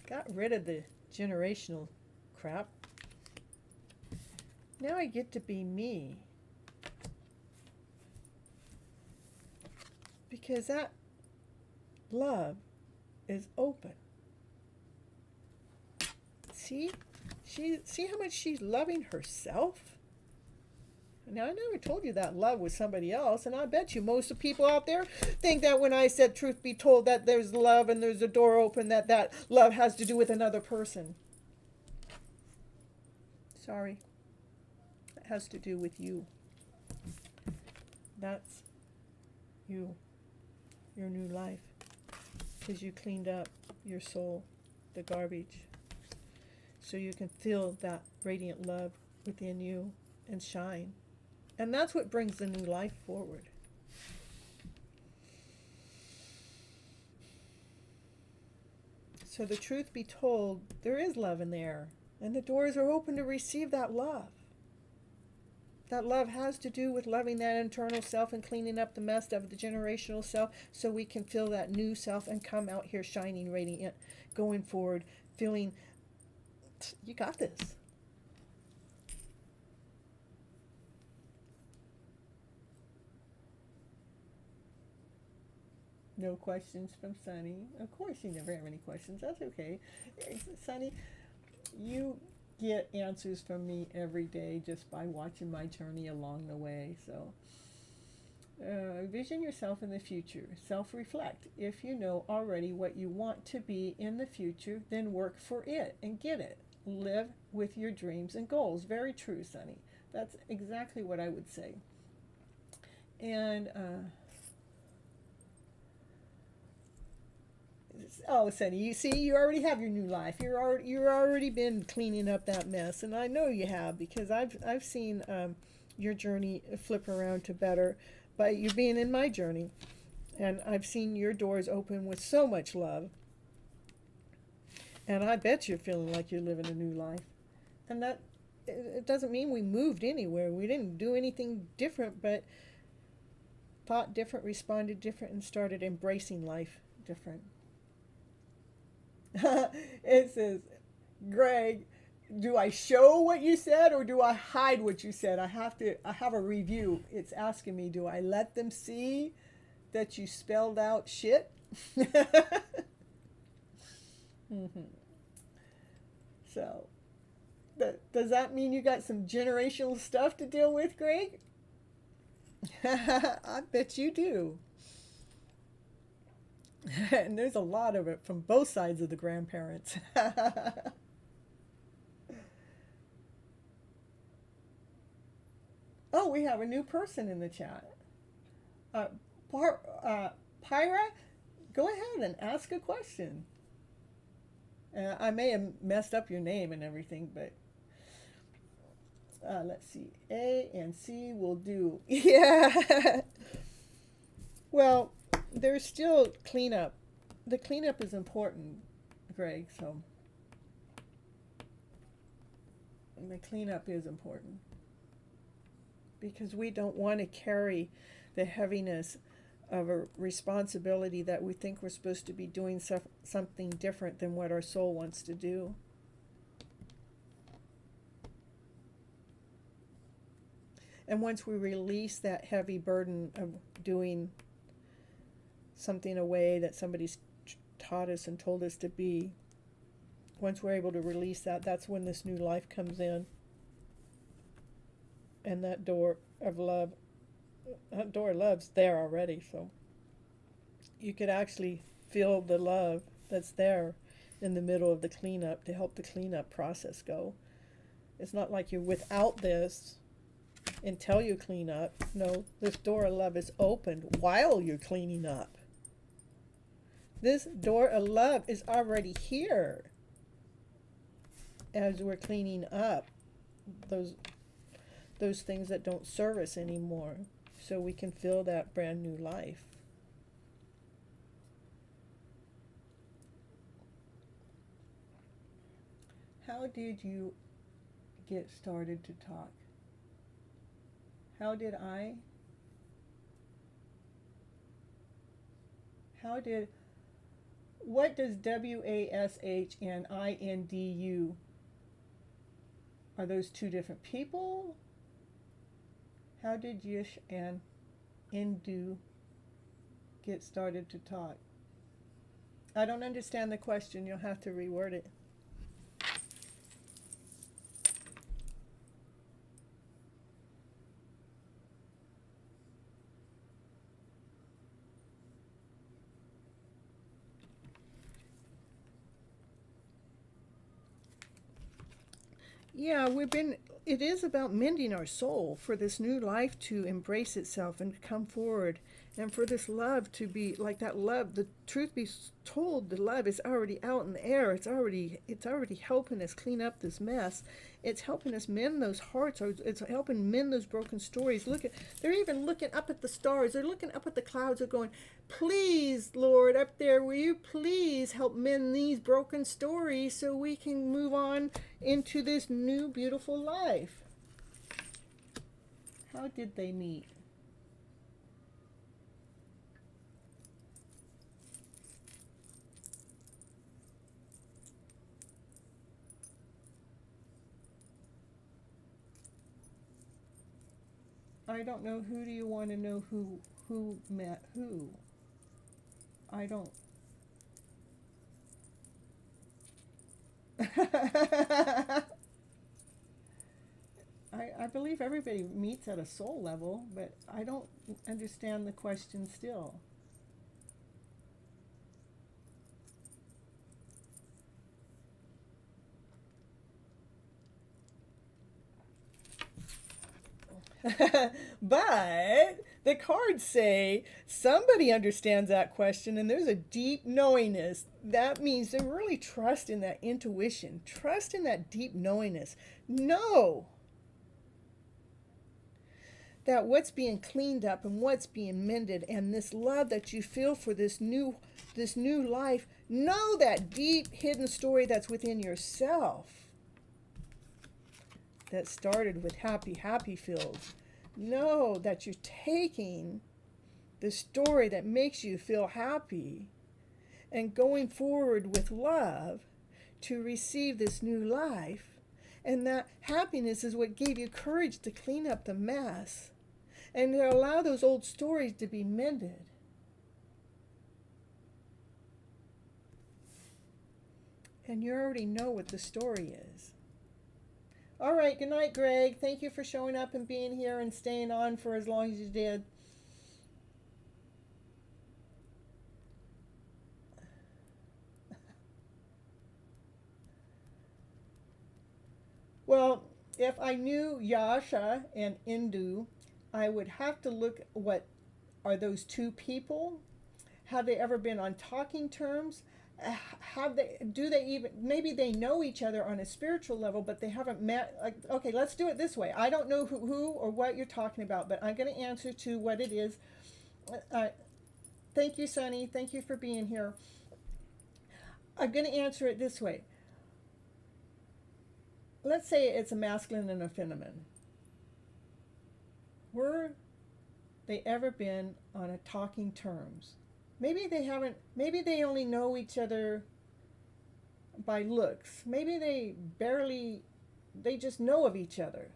Got rid of the generational crap. Now I get to be me. Because that love is open. See how much she's loving herself? Now, I never told you that love was somebody else, and I bet you most of the people out there think that when I said truth be told that there's love and there's a door open, that love has to do with another person. Sorry. It has to do with you. That's you. Your new life. Because you cleaned up your soul, the garbage. So you can feel that radiant love within you and shine. And that's what brings the new life forward. So the truth be told, there is love in the air. And the doors are open to receive that love. That love has to do with loving that internal self and cleaning up the mess of the generational self so we can feel that new self and come out here shining, radiant, going forward, feeling, you got this. No questions from Sunny. Of course you never have any questions. That's okay. Sunny, you get answers from me every day just by watching my journey along the way. So vision yourself in the future. Self-reflect. If you know already what you want to be in the future, then work for it and get it. Live with your dreams and goals. Very true, Sunny. That's exactly what I would say. And oh, Sunny, you see, you already have your new life. You're already been cleaning up that mess, and I know you have because I've seen your journey flip around to better by you being in my journey, and I've seen your doors open with so much love, and I bet you're feeling like you're living a new life, and that it doesn't mean we moved anywhere. We didn't do anything different, but thought different, responded different, and started embracing life different. It says, Greg, do I show what you said or do I hide what you said? I have a review. It's asking me, do I let them see that you spelled out shit? Mm-hmm. So, does that mean you got some generational stuff to deal with, Greg? I bet you do. And there's a lot of it from both sides of the grandparents. Oh, we have a new person in the chat. Pyra, go ahead and ask a question. I may have messed up your name and everything, but let's see. A and C will do. Yeah. Well, there's still cleanup. The cleanup is important, Greg, so the cleanup is important because we don't want to carry the heaviness of a responsibility that we think we're supposed to be doing something different than what our soul wants to do. And once we release that heavy burden of doing something a way that somebody's taught us and told us to be, once we're able to release that, that's when this new life comes in. And that door of love, that door of love's there already. So you could actually feel the love that's there in the middle of the cleanup to help the cleanup process go. It's not like you're without this until you clean up. No, this door of love is opened while you're cleaning up. This door of love is already here as we're cleaning up those things that don't serve us anymore, so we can feel that brand new life. How did you get started to talk? How did I? What does WASHNINDU? Are those two different people? How did Yish and Indu get started to talk? I don't understand the question. You'll have to reword it. Yeah, it is about mending our soul for this new life to embrace itself and come forward, and for this love to be like that love, the truth be told, the love is already out in the air. It's already helping us clean up this mess. It's helping us mend those hearts, or it's helping mend those broken stories. They're even looking up at the stars. They're looking up at the clouds. They're going, please, Lord, up there, will you please help mend these broken stories so we can move on into this new, beautiful life. How did they meet? I don't know. Who do you want to know who met who? I don't. I believe everybody meets at a soul level, but I don't understand the question still. But the cards say somebody understands that question, and there's a deep knowingness. That means they really trust in that intuition, trust in that deep knowingness. Know that what's being cleaned up and what's being mended, and this love that you feel for this new life, know that deep hidden story that's within yourself that started with happy feels. Know that you're taking the story that makes you feel happy and going forward with love to receive this new life. And that happiness is what gave you courage to clean up the mess and to allow those old stories to be mended. And you already know what the story is. All right, good night, Greg. Thank you for showing up and being here and staying on for as long as you did. Well, if I knew Yasha and Indu, I would have to look what are those two people? Have they ever been on talking terms? Do they even, maybe they know each other on a spiritual level, but they haven't met. Like, okay, let's do it this way. I don't know who or what you're talking about, but I'm going to answer to what it is. Thank you, Sunny. Thank you for being here. I'm going to answer it this way. Let's say it's a masculine and a feminine. Were they ever been on a talking terms? Maybe they haven't, maybe they only know each other by looks. Maybe they just know of each other.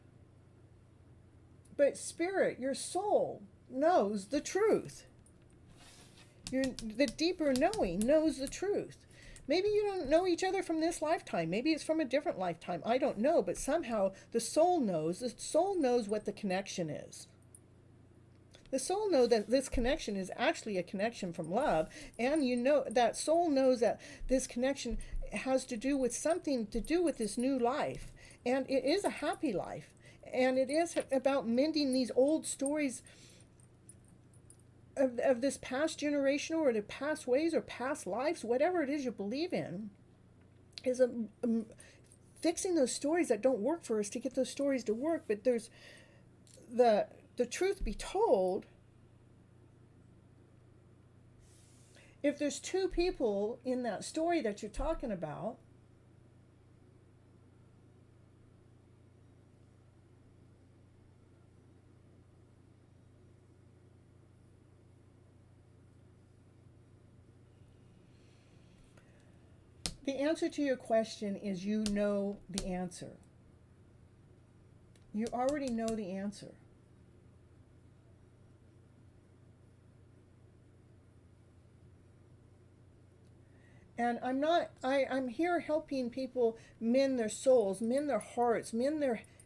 But spirit, your soul, knows the truth. The deeper knowing knows the truth. Maybe you don't know each other from this lifetime. Maybe it's from a different lifetime. I don't know, but somehow the soul knows. The soul knows what the connection is. The soul knows that this connection is actually a connection from love, and you know that soul knows that this connection has to do with something to do with this new life, and it is a happy life, and it is about mending these old stories of this past generation or the past ways or past lives, whatever it is you believe in, is fixing those stories that don't work for us to get those stories to work. But there's the truth be told, if there's two people in that story that you're talking about, the answer to your question is you know the answer. You already know the answer. And I'm here helping people mend their souls, mend their hearts, mend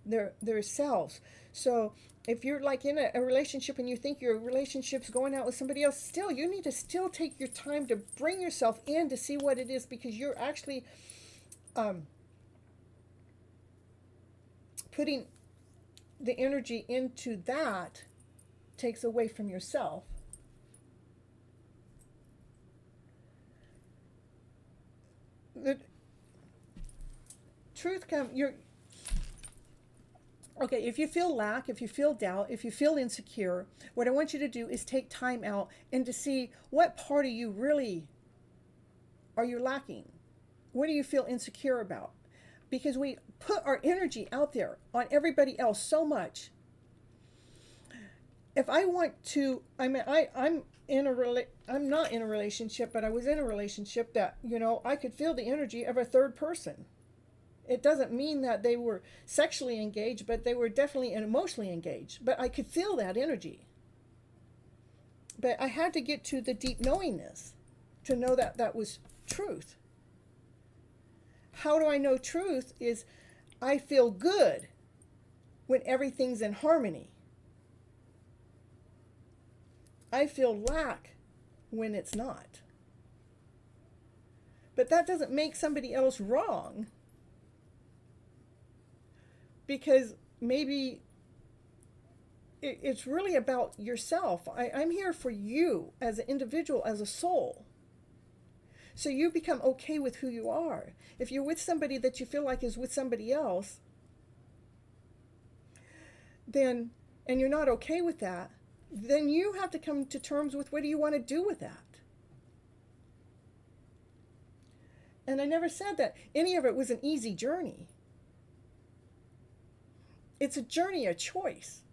their selves. So if you're like in a relationship and you think your relationship's going out with somebody else, still, you need to still take your time to bring yourself in to see what it is, because you're actually putting the energy into that takes away from yourself. The truth comes, okay, if you feel lack, if you feel doubt, if you feel insecure, what I want you to do is take time out and to see what part of you really are you lacking. What do you feel insecure about? Because we put our energy out there on everybody else so much. If I want to, I'm not in a relationship, but I was in a relationship that, I could feel the energy of a third person. It doesn't mean that they were sexually engaged, but they were definitely emotionally engaged. But I could feel that energy. But I had to get to the deep knowingness to know that that was truth. How do I know truth? Is I feel good when everything's in harmony. I feel lack when it's not. But that doesn't make somebody else wrong, because maybe it's really about yourself. I'm here for you as an individual, as a soul. So you become okay with who you are. If you're with somebody that you feel like is with somebody else, then, and you're not okay with that, then you have to come to terms with what do you want to do with that. And I never said that any of it was an easy journey. It's a journey of choice.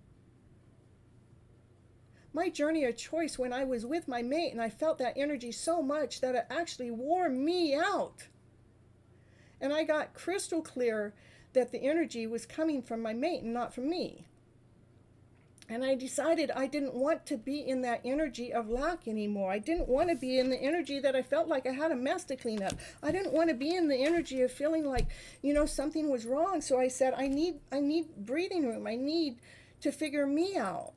My journey of choice when I was with my mate and I felt that energy so much that it actually wore me out. And I got crystal clear that the energy was coming from my mate and not from me. And I decided I didn't want to be in that energy of lack anymore. I didn't want to be in the energy that I felt like I had a mess to clean up. I didn't want to be in the energy of feeling like, something was wrong. So I said, I need breathing room. I need to figure me out.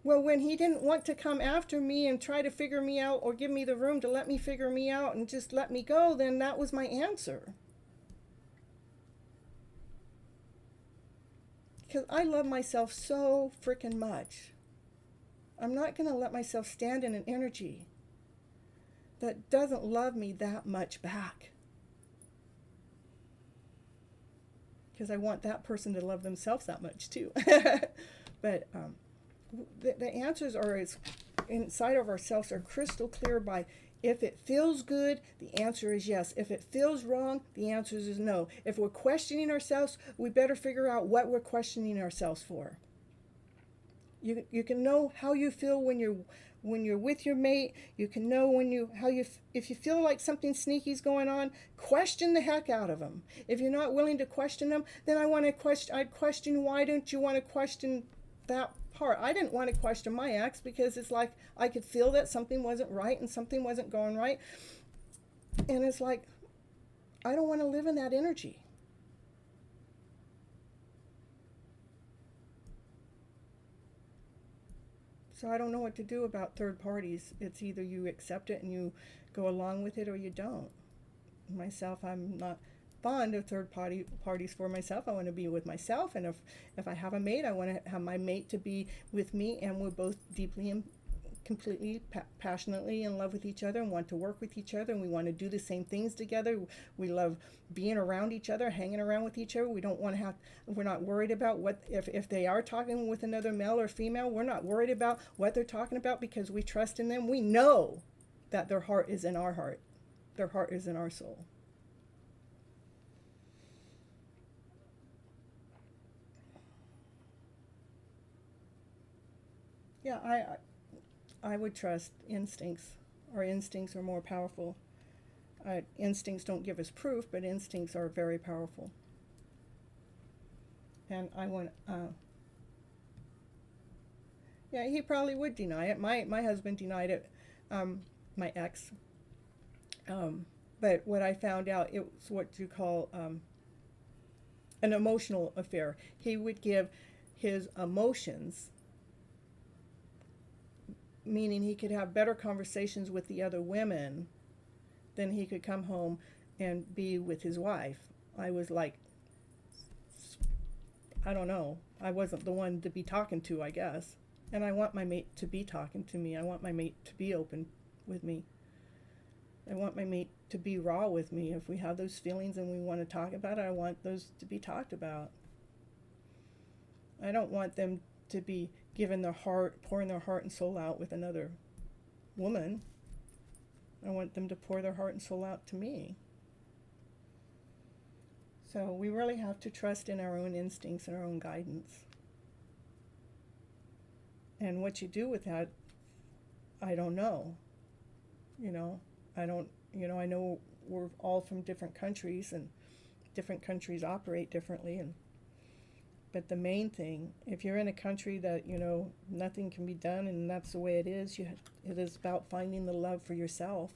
Well, when he didn't want to come after me and try to figure me out or give me the room to let me figure me out and just let me go, then that was my answer. Because I love myself so freaking much. I'm not going to let myself stand in an energy that doesn't love me that much back. Because I want that person to love themselves that much too. But the answers are inside of ourselves are crystal clear by if it feels good, the answer is yes. If it feels wrong, the answer is no. If we're questioning ourselves, we better figure out what we're questioning ourselves for. You can know how you feel when you're with your mate. You can know if you feel like something sneaky's going on, question the heck out of them. If you're not willing to question them, then I'd question, why don't you want to question that part. I didn't want to question my ex because it's like I could feel that something wasn't right and something wasn't going right. And it's like, I don't want to live in that energy. So I don't know what to do about third parties. It's either you accept it and you go along with it or you don't. Myself, I'm not fond of parties for myself. I want to be with myself, and if I have a mate, I want to have my mate to be with me, and we're both deeply and completely passionately in love with each other and want to work with each other, and we want to do the same things together. We love being around each other, hanging around with each other. We don't want to have, we're not worried about what if they are talking with another male or female. We're not worried about what they're talking about because we trust in them. We know that their heart is in our heart. Their heart is in our soul. Yeah, I would trust instincts. Our instincts are more powerful. Instincts don't give us proof, but instincts are very powerful. And I want, yeah, he probably would deny it. My husband denied it, my ex. But what I found out, it was what you call an emotional affair. He would give his emotions, meaning he could have better conversations with the other women than he could come home and be with his wife. I was like, I don't know. I wasn't the one to be talking to, I guess. And I want my mate to be talking to me. I want my mate to be open with me. I want my mate to be raw with me. If we have those feelings and we want to talk about it, I want those to be talked about. I don't want them to be giving their heart, pouring their heart and soul out with another woman. I want them to pour their heart and soul out to me. So we really have to trust in our own instincts and our own guidance. And what you do with that, I don't know. I know we're all from different countries, and different countries operate differently. But the main thing, if you're in a country that, nothing can be done and that's the way it is, it is about finding the love for yourself.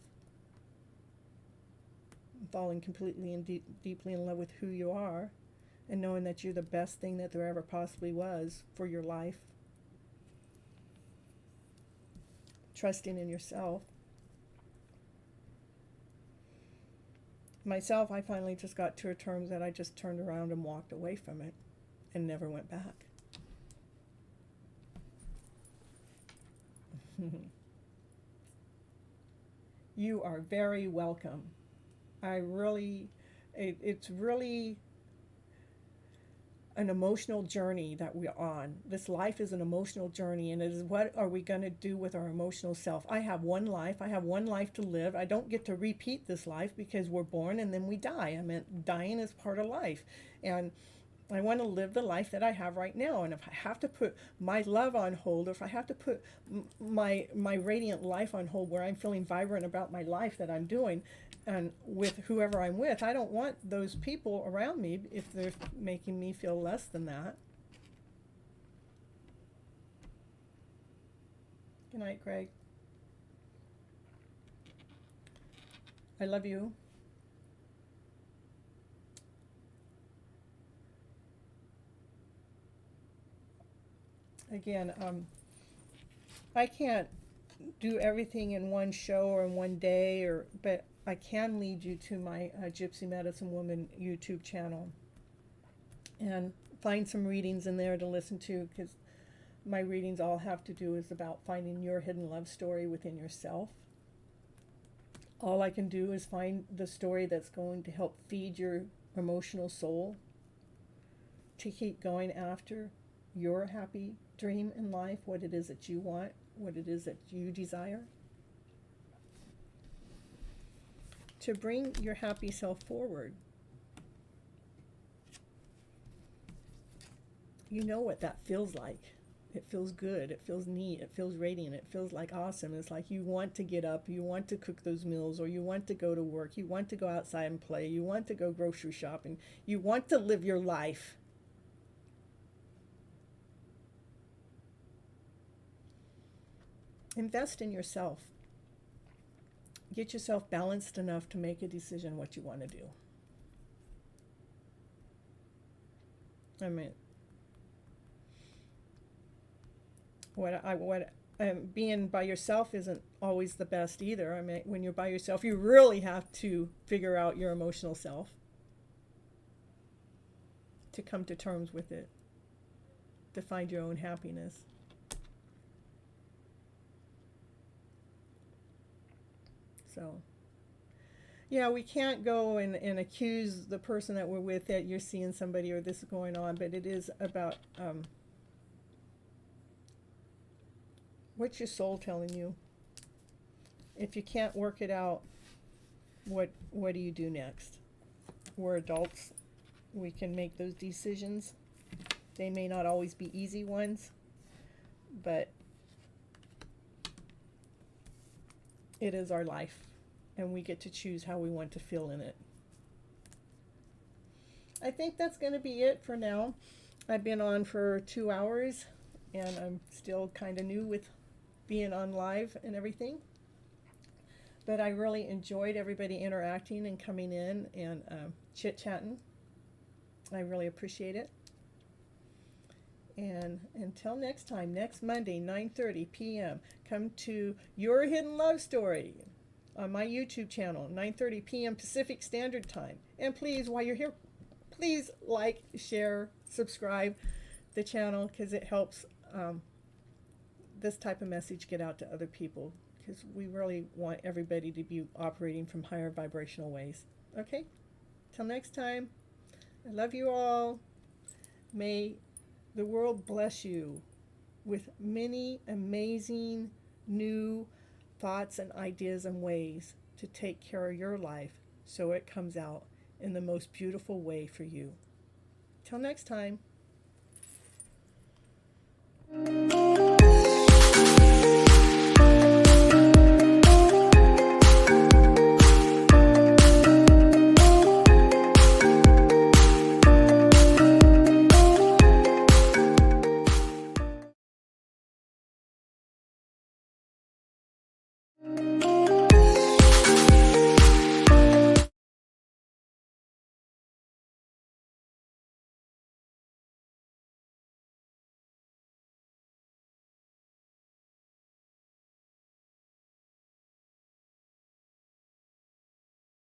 Falling completely and deeply in love with who you are, and knowing that you're the best thing that there ever possibly was for your life. Trusting in yourself. Myself, I finally just got to a terms that I just turned around and walked away from it and never went back. You are very welcome. It's really an emotional journey that we're on. This life is an emotional journey, and it is, what are we going to do with our emotional self? I have one life. I have one life to live. I don't get to repeat this life because we're born and then we die. I mean, dying is part of life. And I want to live the life that I have right now. And if I have to put my love on hold, or if I have to put my radiant life on hold, where I'm feeling vibrant about my life that I'm doing, and with whoever I'm with, I don't want those people around me if they're making me feel less than that. Good night, Craig. I love you. Again, I can't do everything in one show or in one day, but I can lead you to my Gypsy Medicine Woman YouTube channel and find some readings in there to listen to, because my readings all have to do is about finding your hidden love story within yourself. All I can do is find the story that's going to help feed your emotional soul to keep going after your happy dream in life, what it is that you want, what it is that you desire. To bring your happy self forward. You know what that feels like. It feels good, it feels neat, it feels radiant, it feels like awesome. It's like you want to get up, you want to cook those meals, or you want to go to work, you want to go outside and play, you want to go grocery shopping, you want to live your life. Invest in yourself. Get yourself balanced enough to make a decision what you want to do. I mean, being by yourself isn't always the best either. I mean, when you're by yourself, you really have to figure out your emotional self to come to terms with it, to find your own happiness. So, yeah, we can't go and accuse the person that we're with that you're seeing somebody or this is going on, but it is about what's your soul telling you? If you can't work it out, what do you do next? We're adults. We can make those decisions. They may not always be easy ones, but it is our life, and we get to choose how we want to feel in it. I think that's going to be it for now. I've been on for 2 hours, and I'm still kind of new with being on live and everything. But I really enjoyed everybody interacting and coming in and chit-chatting. I really appreciate it. And until next time, next Monday, 9:30 p.m., come to Your Hidden Love Story on my YouTube channel, 9:30 p.m. Pacific Standard Time. And please, while you're here, please like, share, subscribe the channel, because it helps this type of message get out to other people, because we really want everybody to be operating from higher vibrational ways. Okay? Till next time, I love you all. May the world bless you with many amazing new thoughts and ideas and ways to take care of your life so it comes out in the most beautiful way for you. Till next time.